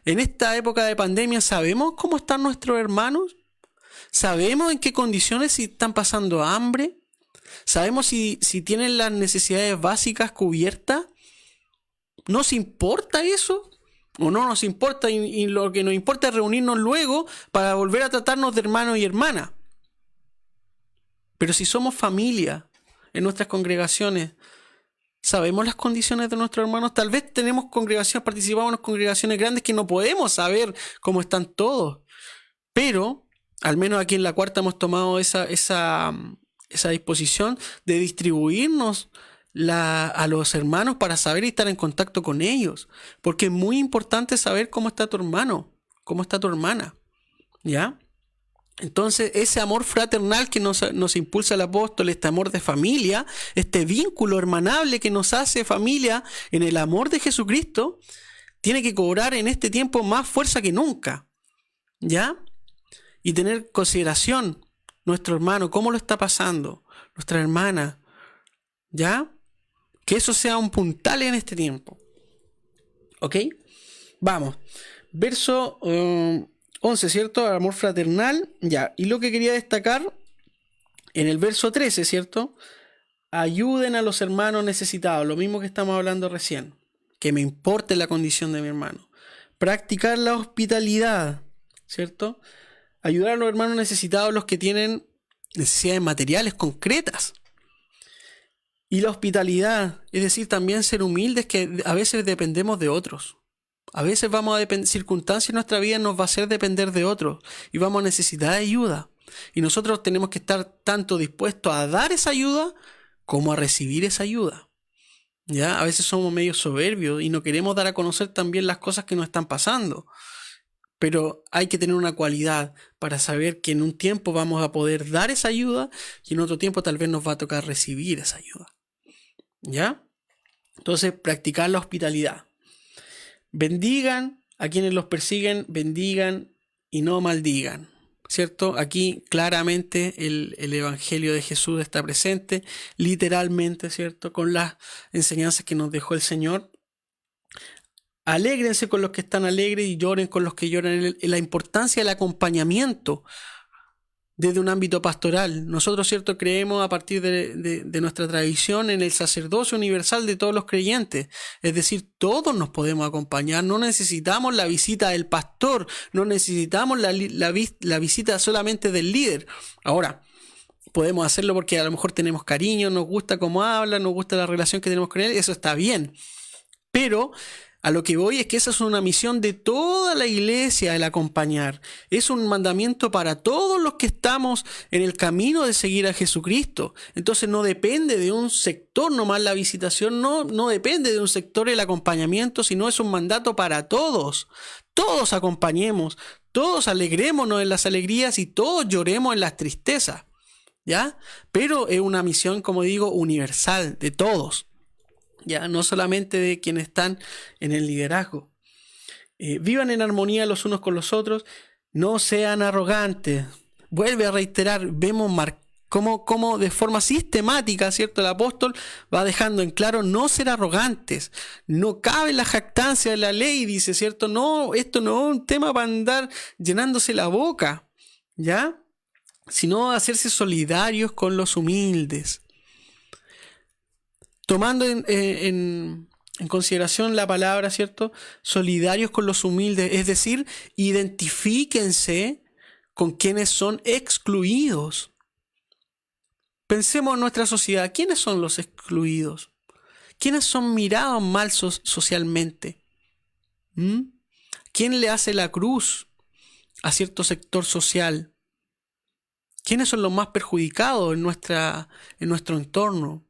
En esta época de pandemia, ¿sabemos cómo están nuestros hermanos? ¿Sabemos en qué condiciones, si están pasando hambre? ¿Sabemos si tienen las necesidades básicas cubiertas? ¿Nos importa eso? ¿O no nos importa? Y lo que nos importa es reunirnos luego para volver a tratarnos de hermanos y hermanas. Pero si somos familia en nuestras congregaciones, ¿sabemos las condiciones de nuestros hermanos? Tal vez tenemos congregaciones, participamos en congregaciones grandes que no podemos saber cómo están todos. Pero, al menos aquí en La Cuarta hemos tomado esa disposición de distribuirnos a los hermanos para saber y estar en contacto con ellos. Porque es muy importante saber cómo está tu hermano, cómo está tu hermana, ¿ya? Entonces, ese amor fraternal que nos impulsa el apóstol, este amor de familia, este vínculo hermanable que nos hace familia en el amor de Jesucristo, tiene que cobrar en este tiempo más fuerza que nunca, ¿ya? Y tener consideración, nuestro hermano, cómo lo está pasando, nuestra hermana, ¿ya? Que eso sea un puntal en este tiempo, ¿ok? Vamos, verso 11, ¿cierto? Amor fraternal, ya. Y lo que quería destacar en el verso 13, ¿cierto? Ayuden a los hermanos necesitados, lo mismo que estamos hablando recién, que me importe la condición de mi hermano. Practicar la hospitalidad, ¿cierto? Ayudar a los hermanos necesitados, los que tienen necesidades materiales concretas. Y la hospitalidad, es decir, también ser humildes, que a veces dependemos de otros. A veces vamos a depender, circunstancias en nuestra vida nos va a hacer depender de otros y vamos a necesitar ayuda. Y nosotros tenemos que estar tanto dispuestos a dar esa ayuda como a recibir esa ayuda. ¿Ya? A veces somos medio soberbios y no queremos dar a conocer también las cosas que nos están pasando. Pero hay que tener una cualidad para saber que en un tiempo vamos a poder dar esa ayuda y en otro tiempo tal vez nos va a tocar recibir esa ayuda. ¿Ya? Entonces, practicar la hospitalidad. Bendigan a quienes los persiguen, bendigan y no maldigan. ¿Cierto? Aquí claramente el Evangelio de Jesús está presente, literalmente, ¿cierto? Con las enseñanzas que nos dejó el Señor. Alégrense con los que están alegres y lloren con los que lloran. La importancia del acompañamiento desde un ámbito pastoral. Nosotros, ¿cierto?, creemos a partir de nuestra tradición en el sacerdocio universal de todos los creyentes. Es decir, todos nos podemos acompañar. No necesitamos la visita del pastor, no necesitamos la visita solamente del líder. Ahora, podemos hacerlo porque a lo mejor tenemos cariño, nos gusta cómo habla, nos gusta la relación que tenemos con él, eso está bien. Pero a lo que voy es que esa es una misión de toda la iglesia, el acompañar. Es un mandamiento para todos los que estamos en el camino de seguir a Jesucristo. Entonces no depende de un sector nomás la visitación, no depende de un sector el acompañamiento, sino es un mandato para todos. Todos acompañemos, todos alegrémonos en las alegrías y todos lloremos en las tristezas. ¿Ya? Pero es una misión, como digo, universal, de todos. Ya, no solamente de quienes están en el liderazgo. Vivan en armonía los unos con los otros, no sean arrogantes. Vuelve a reiterar, vemos cómo de forma sistemática, ¿cierto?, el apóstol va dejando en claro no ser arrogantes. No cabe la jactancia de la ley, dice, ¿cierto? No, esto no es un tema para andar llenándose la boca, ¿ya? Sino hacerse solidarios con los humildes. Tomando en consideración la palabra, ¿cierto? Solidarios con los humildes, es decir, identifíquense con quienes son excluidos. Pensemos en nuestra sociedad, ¿quiénes son los excluidos? ¿Quiénes son mirados mal socialmente? ¿Quién le hace la cruz a cierto sector social? ¿Quiénes son los más perjudicados en nuestro entorno?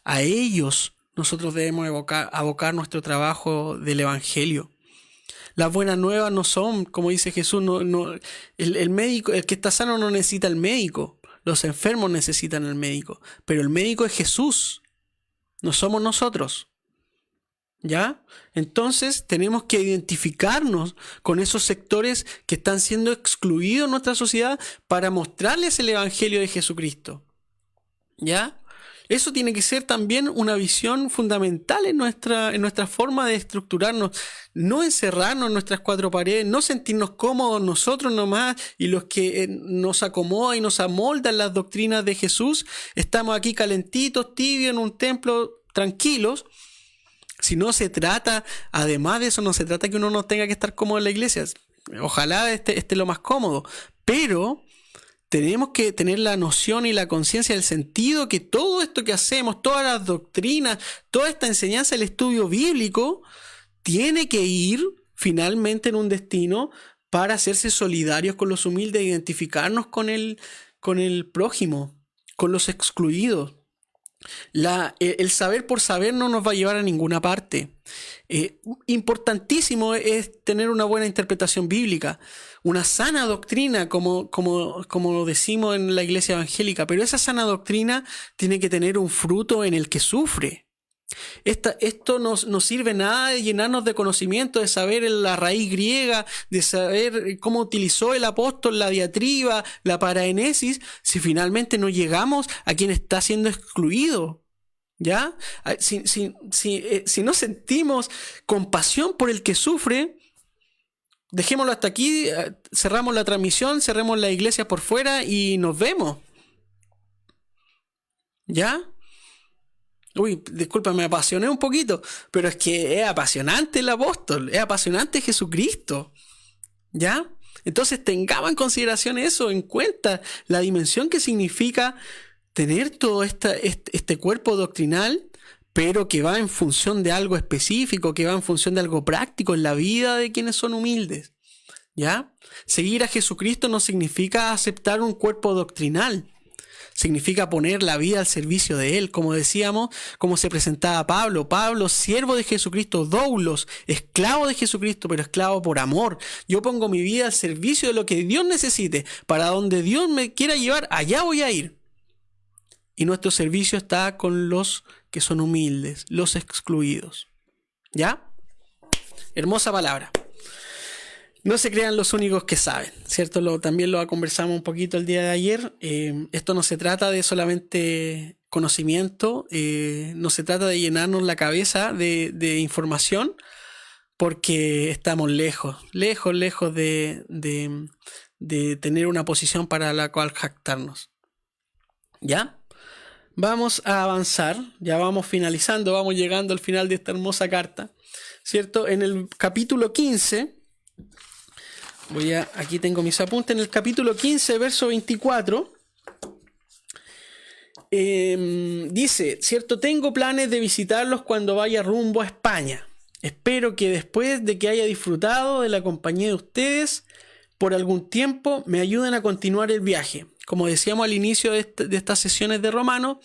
A ellos nosotros debemos abocar nuestro trabajo del Evangelio. Las buenas nuevas no son, como dice Jesús, el médico, el que está sano no necesita el médico. Los enfermos necesitan el médico. Pero el médico es Jesús, no somos nosotros. ¿Ya? Entonces tenemos que identificarnos con esos sectores que están siendo excluidos en nuestra sociedad para mostrarles el Evangelio de Jesucristo. ¿Ya? Eso tiene que ser también una visión fundamental en nuestra forma de estructurarnos. No encerrarnos en nuestras cuatro paredes, no sentirnos cómodos nosotros nomás y los que nos acomodan y nos amoldan las doctrinas de Jesús. Estamos aquí calentitos, tibios, en un templo, tranquilos. Si no se trata, además de eso, no se trata que uno no tenga que estar cómodo en la iglesia. Ojalá esté lo más cómodo. Pero tenemos que tener la noción y la conciencia del sentido que todo esto que hacemos, todas las doctrinas, toda esta enseñanza del estudio bíblico, tiene que ir finalmente en un destino para hacerse solidarios con los humildes, identificarnos con el prójimo, con los excluidos. El saber por saber no nos va a llevar a ninguna parte. Importantísimo es tener una buena interpretación bíblica, una sana doctrina, como decimos en la iglesia evangélica, pero esa sana doctrina tiene que tener un fruto en el que sufre. Esto no sirve nada de llenarnos de conocimiento, de saber la raíz griega, de saber cómo utilizó el apóstol la diatriba, la paraenesis, si finalmente no llegamos a quien está siendo excluido. ¿Ya? Si no sentimos compasión por el que sufre, dejémoslo hasta aquí, cerramos la transmisión, cerremos la iglesia por fuera y nos vemos. ¿Ya? Uy, disculpa, me apasioné un poquito, pero es que es apasionante el apóstol, es apasionante Jesucristo, ¿ya? Entonces tengamos en consideración eso, en cuenta la dimensión que significa sostener todo este cuerpo doctrinal, pero que va en función de algo específico, que va en función de algo práctico en la vida de quienes son humildes. ¿Ya? Seguir a Jesucristo no significa aceptar un cuerpo doctrinal. Significa poner la vida al servicio de Él, como decíamos, como se presentaba Pablo. Pablo, siervo de Jesucristo, doulos, esclavo de Jesucristo, pero esclavo por amor. Yo pongo mi vida al servicio de lo que Dios necesite. Para donde Dios me quiera llevar, allá voy a ir. Y nuestro servicio está con los que son humildes, los excluidos. ¿Ya? Hermosa palabra. No se crean los únicos que saben, ¿cierto? También lo conversamos un poquito el día de ayer. Esto no se trata de solamente conocimiento, no se trata de llenarnos la cabeza de información, porque estamos lejos de tener una posición para la cual jactarnos. ¿Ya? Vamos a avanzar, ya vamos finalizando, vamos llegando al final de esta hermosa carta, ¿cierto? En el capítulo 15... aquí tengo mis apuntes. En el capítulo 15, verso 24, dice, ¿cierto? Tengo planes de visitarlos cuando vaya rumbo a España. Espero que después de que haya disfrutado de la compañía de ustedes por algún tiempo, me ayuden a continuar el viaje. Como decíamos al inicio de estas sesiones de Romanos,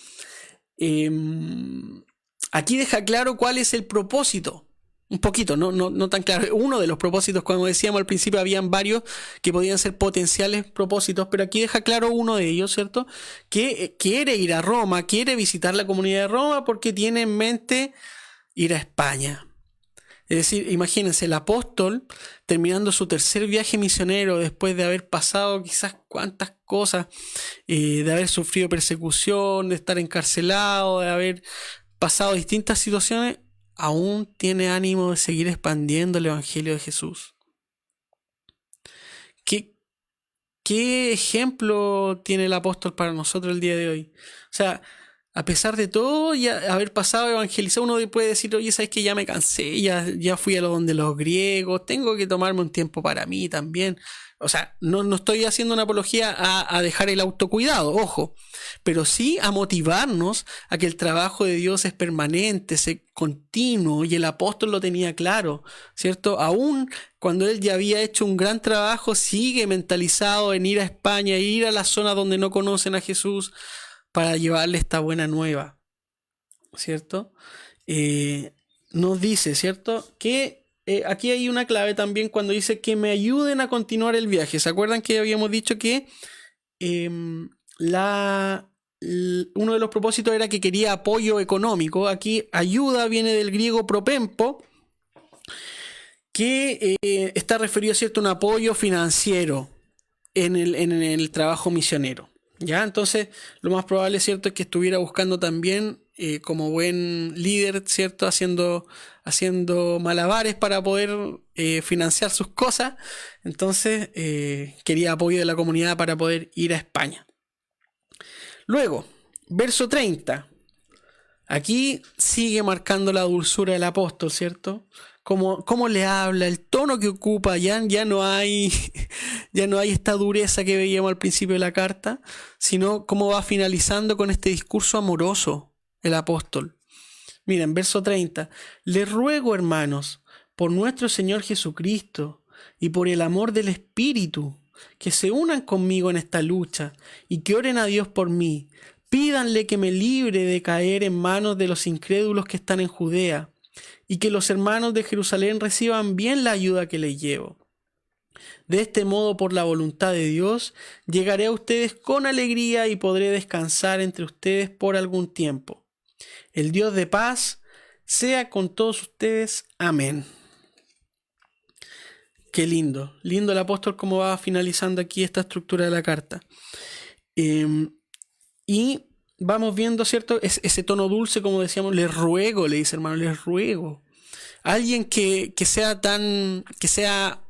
aquí deja claro cuál es el propósito. Un poquito, no tan claro. Uno de los propósitos, como decíamos al principio, habían varios que podían ser potenciales propósitos, pero aquí deja claro uno de ellos, ¿cierto? Que quiere ir a Roma, quiere visitar la comunidad de Roma porque tiene en mente ir a España. Es decir, imagínense, el apóstol terminando su tercer viaje misionero después de haber pasado quizás cuántas cosas, de haber sufrido persecución, de estar encarcelado, de haber pasado distintas situaciones, aún tiene ánimo de seguir expandiendo el Evangelio de Jesús. ¿Qué ejemplo tiene el apóstol para nosotros el día de hoy? O sea, a pesar de todo, ya haber pasado a evangelizar, uno puede decir, oye, ¿sabes que ya me cansé? Ya fui a lo donde los griegos, tengo que tomarme un tiempo para mí también. O sea, no estoy haciendo una apología a dejar el autocuidado, ojo, pero sí a motivarnos a que el trabajo de Dios es permanente, es continuo, y el apóstol lo tenía claro, ¿cierto? Aún cuando él ya había hecho un gran trabajo, sigue mentalizado en ir a España, ir a la zona donde no conocen a Jesús para llevarle esta buena nueva, ¿cierto? Nos dice, ¿cierto?, que aquí hay una clave también cuando dice que me ayuden a continuar el viaje. ¿Se acuerdan que habíamos dicho que uno de los propósitos era que quería apoyo económico? Aquí ayuda viene del griego propempo, que está referido, ¿cierto?, a un apoyo financiero en el trabajo misionero. ¿Ya? Entonces, lo más probable, ¿cierto?, es que estuviera buscando también, como buen líder, ¿cierto?, haciendo malabares para poder financiar sus cosas. Entonces, quería apoyo de la comunidad para poder ir a España. Luego, verso 30. Aquí sigue marcando la dulzura del apóstol, ¿cierto? Cómo le habla, el tono que ocupa, ya no hay esta dureza que veíamos al principio de la carta, sino cómo va finalizando con este discurso amoroso el apóstol. Miren, verso 30. Les ruego, hermanos, por nuestro Señor Jesucristo y por el amor del Espíritu, que se unan conmigo en esta lucha y que oren a Dios por mí. Pídanle que me libre de caer en manos de los incrédulos que están en Judea, y que los hermanos de Jerusalén reciban bien la ayuda que les llevo. De este modo, por la voluntad de Dios, llegaré a ustedes con alegría y podré descansar entre ustedes por algún tiempo. El Dios de paz sea con todos ustedes. Amén. Qué lindo el apóstol cómo va finalizando aquí esta estructura de la carta. Y vamos viendo, ¿cierto?, ese tono dulce, como decíamos, les ruego, le dice, hermano, les ruego. Alguien que sea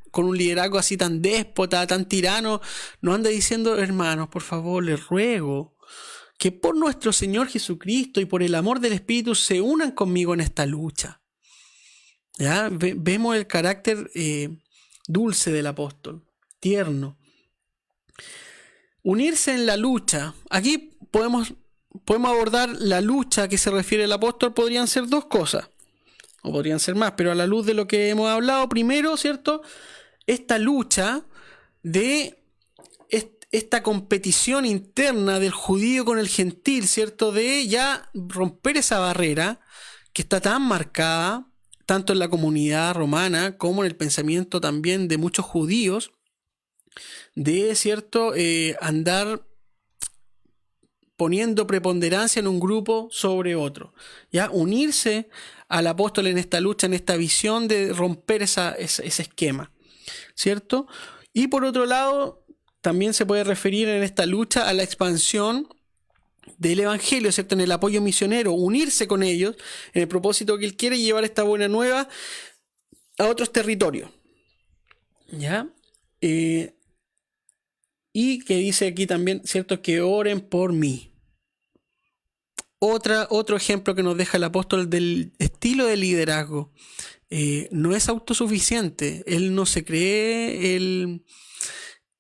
con un liderazgo así tan déspota, tan tirano, nos anda diciendo, hermanos, por favor, les ruego que por nuestro Señor Jesucristo y por el amor del Espíritu se unan conmigo en esta lucha. ¿Ya? Vemos el carácter dulce del apóstol, tierno. Unirse en la lucha. Aquí podemos podemos abordar la lucha a que se refiere el apóstol. Podrían ser dos cosas, o podrían ser más, pero a la luz de lo que hemos hablado, primero, ¿cierto? Esta lucha de esta competición interna del judío con el gentil, ¿cierto? De ya romper esa barrera que está tan marcada, tanto en la comunidad romana como en el pensamiento también de muchos judíos, de, ¿cierto? Andar poniendo preponderancia en un grupo sobre otro, ya unirse al apóstol en esta lucha, en esta visión de romper ese esquema, ¿cierto? Y por otro lado, también se puede referir en esta lucha a la expansión del evangelio, ¿cierto? En el apoyo misionero, unirse con ellos en el propósito que él quiere, llevar esta buena nueva a otros territorios, ¿ya? Y que dice aquí también, ¿cierto? Que oren por mí. Otro ejemplo que nos deja el apóstol del estilo de liderazgo. No es autosuficiente. Él no se cree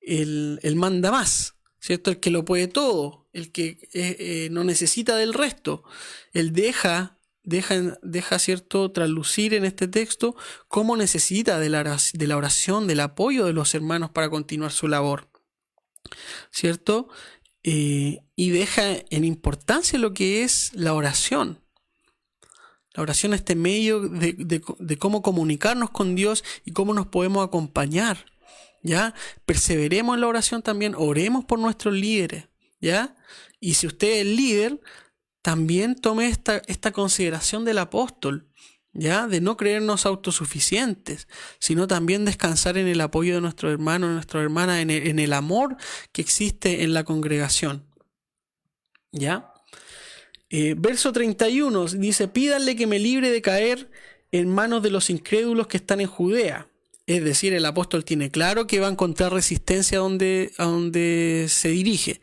el manda más, ¿cierto? El que lo puede todo, el que no necesita del resto. Él deja, ¿cierto?, traslucir en este texto cómo necesita de la oración, del apoyo de los hermanos para continuar su labor, ¿cierto? Y deja en importancia lo que es la oración. La oración, este medio de cómo comunicarnos con Dios y cómo nos podemos acompañar, ¿ya? Perseveremos en la oración también, oremos por nuestros líderes, ¿ya? Y si usted es líder, también tome esta consideración del apóstol, ¿ya? De no creernos autosuficientes, sino también descansar en el apoyo de nuestros hermanos, de nuestras hermanas, en el amor que existe en la congregación, ¿ya? Verso 31 dice: pídanle que me libre de caer en manos de los incrédulos que están en Judea. Es decir, el apóstol tiene claro que va a encontrar resistencia a donde se dirige.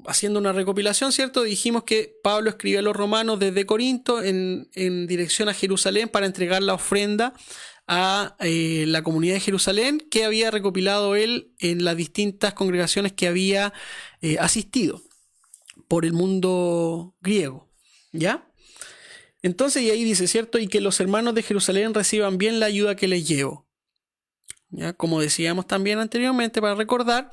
Haciendo una recopilación, ¿cierto? Dijimos que Pablo escribió a los romanos desde Corinto en dirección a Jerusalén para entregar la ofrenda a la comunidad de Jerusalén que había recopilado él en las distintas congregaciones que había asistido por el mundo griego, ¿ya? Entonces, y ahí dice, ¿cierto? Y que los hermanos de Jerusalén reciban bien la ayuda que les llevo. ¿Ya? Como decíamos también anteriormente, para recordar,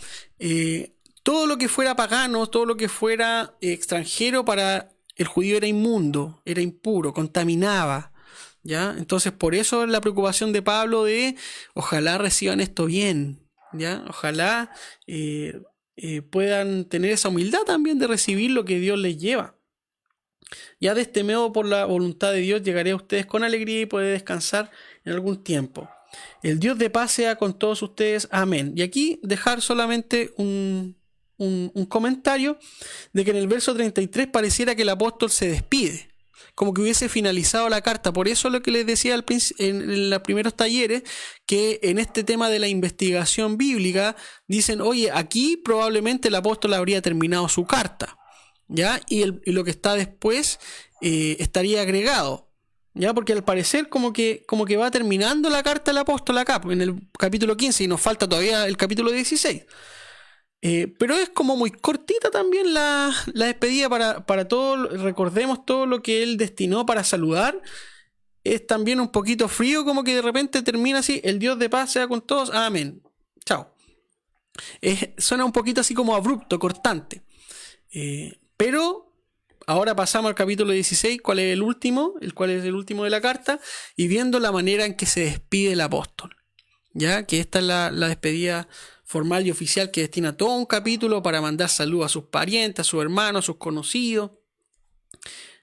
todo lo que fuera pagano, todo lo que fuera extranjero para el judío era inmundo, era impuro, contaminaba, ¿ya? Entonces, por eso la preocupación de Pablo de ojalá reciban esto bien, ¿ya? Ojalá puedan tener esa humildad también de recibir lo que Dios les lleva. Ya de este modo, por la voluntad de Dios, llegaré a ustedes con alegría y podré descansar en algún tiempo. El Dios de paz sea con todos ustedes. Amén. Y aquí dejar solamente un comentario de que en el verso 33 pareciera que el apóstol se despide, como que hubiese finalizado la carta. Por eso lo que les decía en los primeros talleres, que en este tema de la investigación bíblica dicen, oye, aquí probablemente el apóstol habría terminado su carta, ¿ya? Y lo que está después estaría agregado, ¿ya? Porque al parecer como que va terminando la carta del apóstol acá, en el capítulo 15, y nos falta todavía el capítulo 16. Pero es como muy cortita también la despedida para todo. Recordemos todo lo que él destinó para saludar. Es también un poquito frío, como que de repente termina así: el Dios de paz sea con todos, amén, chao. Suena un poquito así como abrupto, cortante. Pero ahora pasamos al capítulo 16, cuál es el último de la carta, y viendo la manera en que se despide el apóstol, ya que esta es la despedida formal y oficial, que destina todo un capítulo para mandar saludos a sus parientes, a sus hermanos, a sus conocidos.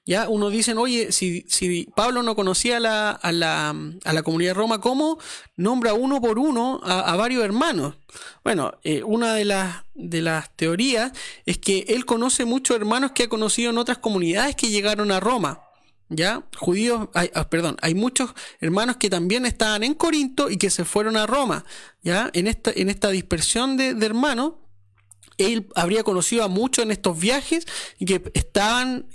Ya unos dicen, oye, si Pablo no conocía a la comunidad de Roma, ¿cómo nombra uno por uno a varios hermanos? Bueno, una de las teorías es que él conoce muchos hermanos que ha conocido en otras comunidades que llegaron a Roma. ¿Ya? Judíos, hay muchos hermanos que también estaban en Corinto y que se fueron a Roma, ¿ya? En esta dispersión de hermanos, él habría conocido a muchos en estos viajes y que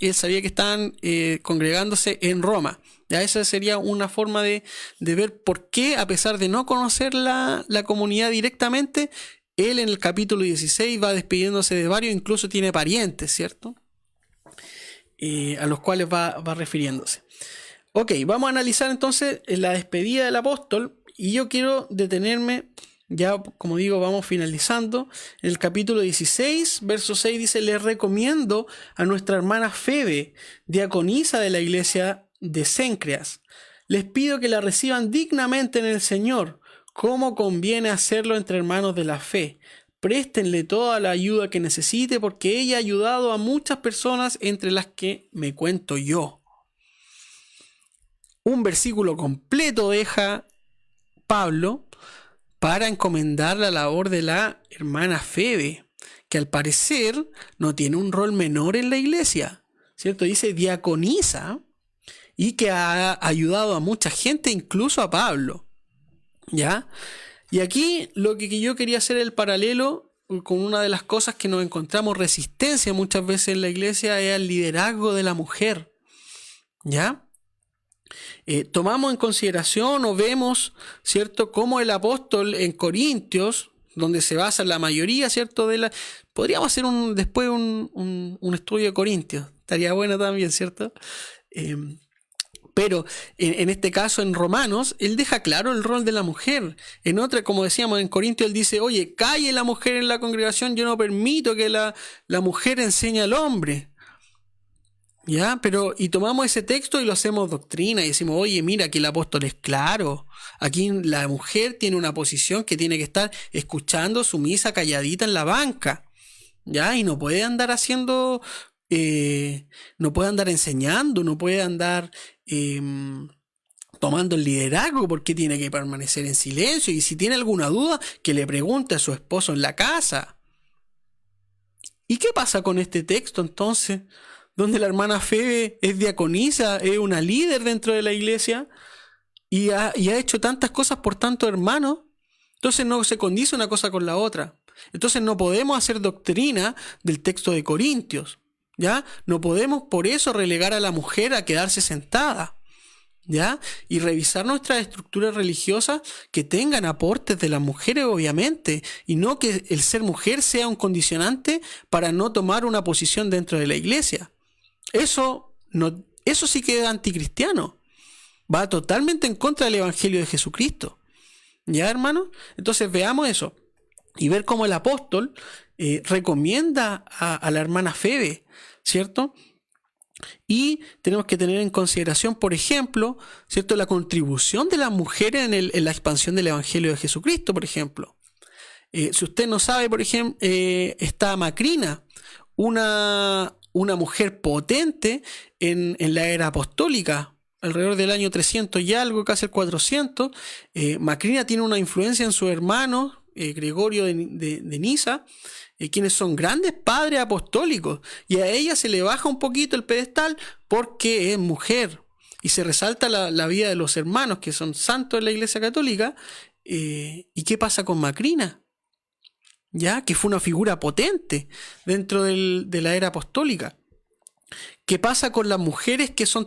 él sabía que estaban congregándose en Roma. ¿Ya? Esa sería una forma de ver por qué, a pesar de no conocer la comunidad directamente, él en el capítulo 16 va despidiéndose de varios, incluso tiene parientes, ¿cierto? a los cuales va refiriéndose. Ok, vamos a analizar entonces la despedida del apóstol, y yo quiero detenerme, ya como digo, vamos finalizando. En el capítulo 16, verso 6 dice: les recomiendo a nuestra hermana Febe, diaconisa de la iglesia de Cencreas. Les pido que la reciban dignamente en el Señor, como conviene hacerlo entre hermanos de la fe. Préstenle toda la ayuda que necesite, porque ella ha ayudado a muchas personas, entre las que me cuento yo. Un versículo completo deja Pablo para encomendar la labor de la hermana Febe, que al parecer no tiene un rol menor en la iglesia, ¿cierto? Dice diaconisa, y que ha ayudado a mucha gente, incluso a Pablo, ¿ya? Y aquí lo que yo quería hacer el paralelo con una de las cosas que nos encontramos resistencia muchas veces en la iglesia, es el liderazgo de la mujer, ¿ya? Tomamos en consideración o vemos, ¿cierto?, cómo el apóstol en Corintios, donde se basa la mayoría, ¿cierto?, podríamos hacer después un estudio de Corintios, estaría bueno también, ¿cierto? Pero en este caso, en Romanos, él deja claro el rol de la mujer. En otra, como decíamos, en Corintios, él dice: oye, calle la mujer en la congregación, yo no permito que la mujer enseñe al hombre. ¿Ya? Y tomamos ese texto y lo hacemos doctrina y decimos: oye, mira, aquí el apóstol es claro. Aquí la mujer tiene una posición que tiene que estar escuchando sumisa, calladita en la banca, ¿ya? Y no puede andar haciendo, no puede andar enseñando, no puede andar tomando el liderazgo, porque tiene que permanecer en silencio. Y si tiene alguna duda, que le pregunte a su esposo en la casa. ¿Y qué pasa con este texto entonces? Donde la hermana Febe es diaconisa, es una líder dentro de la iglesia y ha hecho tantas cosas por tantos hermanos. Entonces no se condice una cosa con la otra. Entonces no podemos hacer doctrina del texto de Corintios, ¿ya? No podemos por eso relegar a la mujer a quedarse sentada, ¿ya? Y revisar nuestras estructuras religiosas que tengan aportes de las mujeres, obviamente, y no que el ser mujer sea un condicionante para no tomar una posición dentro de la iglesia. Eso sí que es anticristiano. Va totalmente en contra del Evangelio de Jesucristo. ¿Ya, hermanos? Entonces veamos eso. Y ver cómo el apóstol recomienda a la hermana Febe, ¿cierto? Y tenemos que tener en consideración, por ejemplo, ¿cierto?, la contribución de las mujeres en la expansión del Evangelio de Jesucristo, por ejemplo. Si usted no sabe, por ejemplo, está Macrina, una mujer potente en la era apostólica, alrededor del año 300 y algo, casi el 400. Macrina tiene una influencia en su hermano, Gregorio de Nisa, quienes son grandes padres apostólicos, y a ella se le baja un poquito el pedestal porque es mujer, y se resalta la vida de los hermanos que son santos en la Iglesia Católica. ¿Y qué pasa con Macrina? ¿Ya? Que fue una figura potente dentro de la era apostólica. ¿Qué pasa con las mujeres que son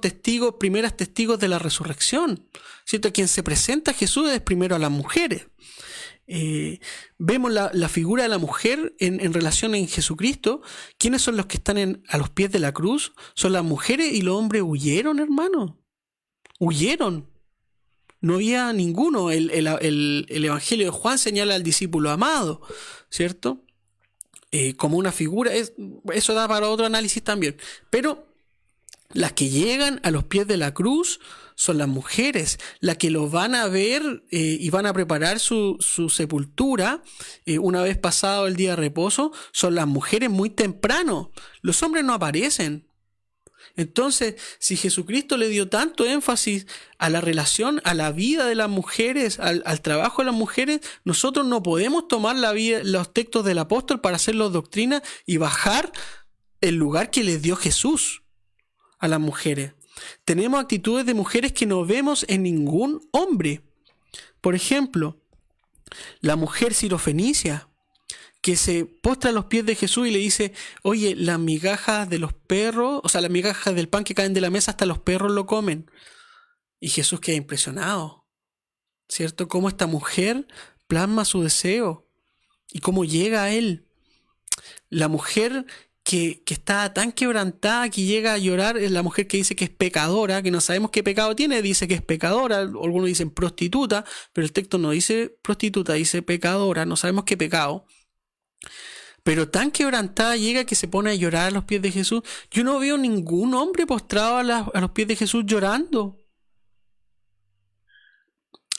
primeras testigos de la resurrección? ¿Cierto? Quien se presenta a Jesús es primero a las mujeres. Vemos la figura de la mujer en relación en Jesucristo. ¿Quiénes son los que están a los pies de la cruz? Son las mujeres, y los hombres huyeron, hermano. Huyeron. No había ninguno. El Evangelio de Juan señala al discípulo amado, ¿cierto? Como una figura. Eso da para otro análisis también. Pero las que llegan a los pies de la cruz son las mujeres, las que los van a ver y van a preparar su sepultura una vez pasado el día de reposo. Son las mujeres muy temprano. Los hombres no aparecen. Entonces, si Jesucristo le dio tanto énfasis a la relación, a la vida de las mujeres, al trabajo de las mujeres, nosotros no podemos tomar los textos del apóstol para hacerlos doctrina y bajar el lugar que les dio Jesús a las mujeres. Tenemos actitudes de mujeres que no vemos en ningún hombre. Por ejemplo, la mujer sirofenicia, que se postra a los pies de Jesús y le dice: oye, las migajas de los perros, o sea, las migajas del pan que caen de la mesa, hasta los perros lo comen. Y Jesús queda impresionado, ¿cierto? Cómo esta mujer plasma su deseo y cómo llega a él. La mujer que está tan quebrantada que llega a llorar. Es la mujer que dice que es pecadora, que no sabemos qué pecado tiene, dice que es pecadora, algunos dicen prostituta, pero el texto no dice prostituta, dice pecadora, no sabemos qué pecado. Pero tan quebrantada llega que se pone a llorar a los pies de Jesús. Yo no veo ningún hombre postrado a los pies de Jesús llorando.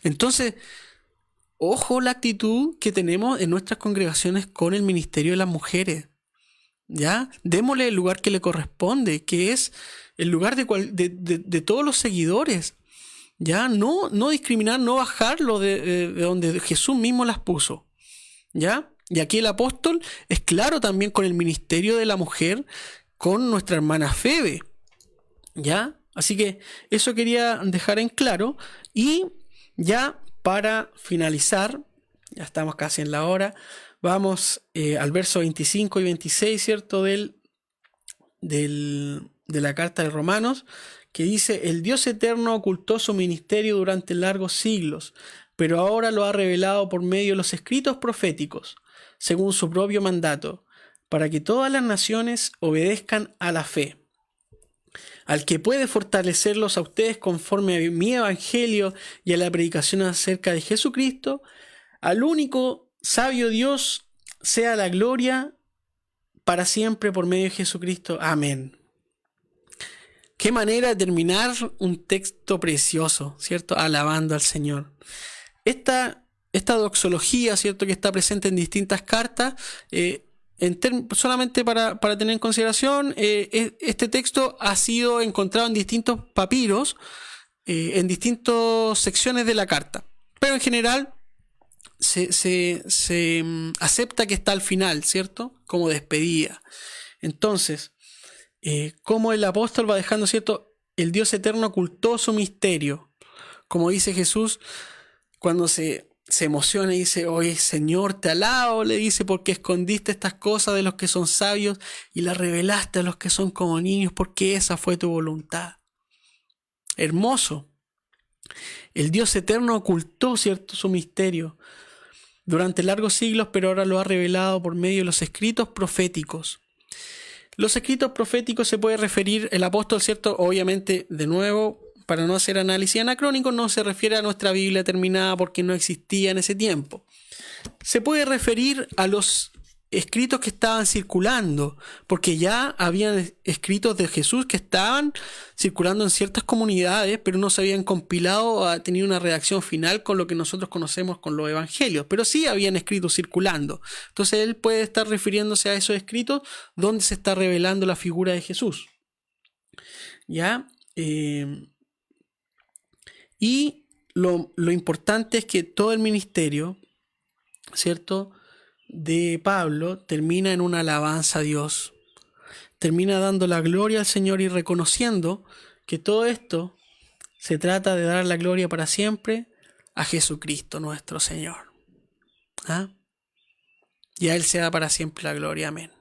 Entonces, ojo la actitud que tenemos en nuestras congregaciones con el ministerio de las mujeres. ¿Ya? Démosle el lugar que le corresponde, que es el lugar de todos los seguidores. ¿Ya? No discriminar, no bajarlo de donde Jesús mismo las puso. ¿Ya? Y aquí el apóstol es claro también con el ministerio de la mujer, con nuestra hermana Febe. ¿Ya? Así que eso quería dejar en claro. Y ya para finalizar, ya estamos casi en la hora, vamos al verso 25 y 26, ¿cierto? De la carta de Romanos, que dice: el Dios eterno ocultó su ministerio durante largos siglos, pero ahora lo ha revelado por medio de los escritos proféticos, según su propio mandato, para que todas las naciones obedezcan a la fe. Al que puede fortalecerlos a ustedes conforme a mi evangelio y a la predicación acerca de Jesucristo, al único sabio Dios sea la gloria para siempre por medio de Jesucristo. Amén. Qué manera de terminar un texto precioso, ¿cierto? Alabando al Señor. Esta doxología, ¿cierto?, que está presente en distintas cartas, solamente para tener en consideración, este texto ha sido encontrado en distintos papiros, en distintas secciones de la carta. Pero en general se acepta que está al final, ¿cierto?, como despedida. Entonces, como el apóstol va dejando, ¿cierto?, el Dios eterno ocultó su misterio. Como dice Jesús, cuando se emociona y dice: oye, Señor, te alabo, le dice, porque escondiste estas cosas de los que son sabios y las revelaste a los que son como niños, porque esa fue tu voluntad. Hermoso. El Dios eterno ocultó, ¿cierto?, su misterio durante largos siglos, pero ahora lo ha revelado por medio de los escritos proféticos. Los escritos proféticos se puede referir el apóstol, ¿cierto? Obviamente, de nuevo, para no hacer análisis anacrónico, no se refiere a nuestra Biblia terminada porque no existía en ese tiempo. Se puede referir a los escritos que estaban circulando, porque ya habían escritos de Jesús que estaban circulando en ciertas comunidades, pero no se habían compilado a tener una redacción final con lo que nosotros conocemos con los evangelios, pero sí habían escritos circulando. Entonces él puede estar refiriéndose a esos escritos donde se está revelando la figura de Jesús. ¿Ya? Y lo importante es que todo el ministerio, ¿cierto?, de Pablo termina en una alabanza a Dios. Termina dando la gloria al Señor y reconociendo que todo esto se trata de dar la gloria para siempre a Jesucristo nuestro Señor. ¿Ah? Y a Él se da para siempre la gloria. Amén.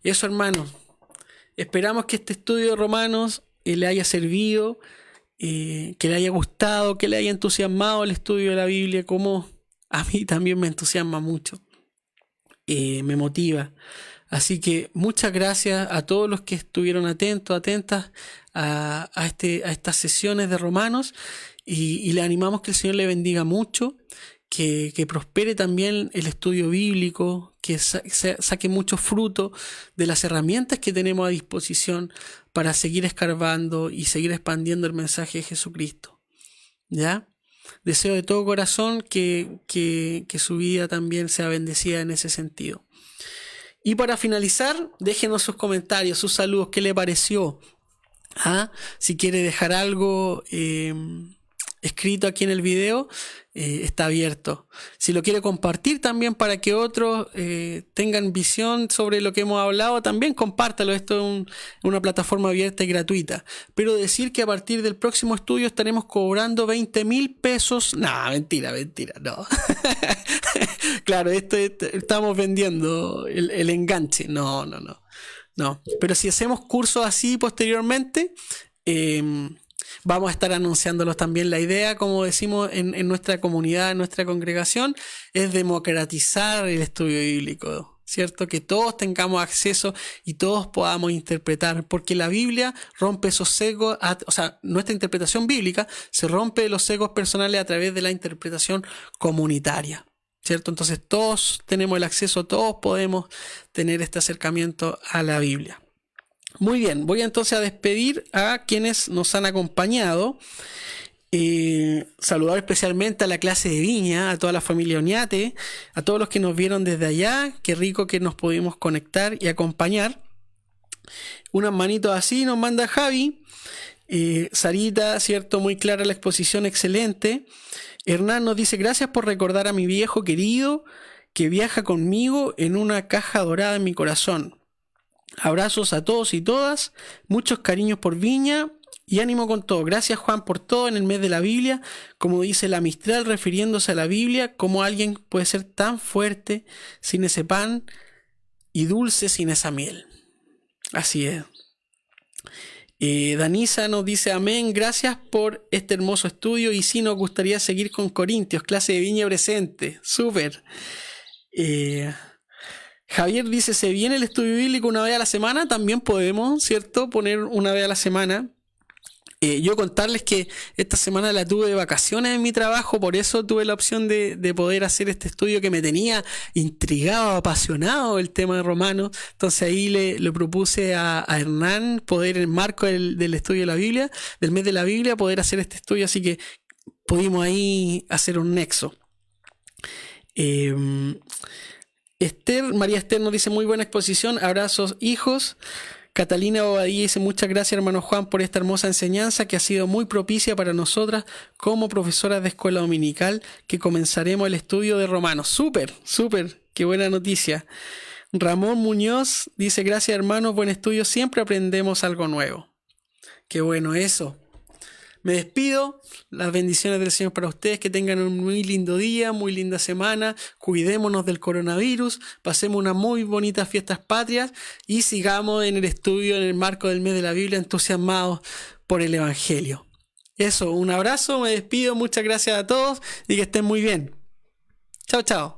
Y eso, hermanos, esperamos que este estudio de Romanos le haya servido, que le haya gustado, que le haya entusiasmado el estudio de la Biblia, como a mí también me entusiasma mucho, me motiva. Así que muchas gracias a todos los que estuvieron atentas a estas sesiones de Romanos, y le animamos que el Señor le bendiga mucho, que prospere también el estudio bíblico, que saque mucho fruto de las herramientas que tenemos a disposición para seguir escarbando y seguir expandiendo el mensaje de Jesucristo. ¿Ya? Deseo de todo corazón que su vida también sea bendecida en ese sentido. Y para finalizar, déjenos sus comentarios, sus saludos, qué le pareció. Si quiere dejar algo escrito aquí en el video, está abierto. Si lo quiere compartir también para que otros tengan visión sobre lo que hemos hablado, también compártalo. Esto es una plataforma abierta y gratuita. Pero decir que a partir del próximo estudio estaremos cobrando 20,000 pesos. No, mentira, no. Claro, estamos vendiendo el enganche. No. Pero si hacemos cursos así posteriormente, vamos a estar anunciándolos también. La idea, como decimos en nuestra comunidad, en nuestra congregación, es democratizar el estudio bíblico. ¿cierto? Que todos tengamos acceso y todos podamos interpretar, porque la Biblia rompe esos sesgos, o sea, nuestra interpretación bíblica se rompe los sesgos personales a través de la interpretación comunitaria, ¿cierto? Entonces todos tenemos el acceso, todos podemos tener este acercamiento a la Biblia. Muy bien, voy entonces a despedir a quienes nos han acompañado. Saludar especialmente a la clase de Viña, a toda la familia Oñate, a todos los que nos vieron desde allá. Qué rico que nos pudimos conectar y acompañar. Unas manitos así nos manda Javi. Sarita, cierto, muy clara la exposición, excelente. Hernán nos dice: gracias por recordar a mi viejo querido que viaja conmigo en una caja dorada en mi corazón. Abrazos a todos y todas, muchos cariños por Viña y ánimo con todo. Gracias, Juan, por todo en el mes de la Biblia. Como dice la Mistral refiriéndose a la Biblia, cómo alguien puede ser tan fuerte sin ese pan y dulce sin esa miel. Así es. Danisa nos dice: amén, gracias por este hermoso estudio y sí, nos gustaría seguir con Corintios, clase de Viña presente. Súper. Javier dice: ¿se viene el estudio bíblico una vez a la semana? También podemos, ¿cierto?, poner una vez a la semana. Yo contarles que esta semana la tuve de vacaciones en mi trabajo, por eso tuve la opción de poder hacer este estudio que me tenía intrigado, apasionado el tema de Romanos. Entonces ahí le propuse a Hernán poder, en el marco del estudio de la Biblia, del mes de la Biblia, poder hacer este estudio, así que pudimos ahí hacer un nexo. María Esther nos dice: muy buena exposición, abrazos hijos. Catalina Bobadilla dice: muchas gracias, hermano Juan, por esta hermosa enseñanza que ha sido muy propicia para nosotras como profesoras de escuela dominical, que comenzaremos el estudio de Romanos. Súper, qué buena noticia. Ramón Muñoz dice: gracias, hermanos, buen estudio, siempre aprendemos algo nuevo. Qué bueno eso. Me despido, las bendiciones del Señor para ustedes, que tengan un muy lindo día, muy linda semana, cuidémonos del coronavirus, pasemos unas muy bonitas fiestas patrias y sigamos en el estudio en el marco del mes de la Biblia, entusiasmados por el Evangelio. Eso, un abrazo, me despido, muchas gracias a todos y que estén muy bien. Chao, chao.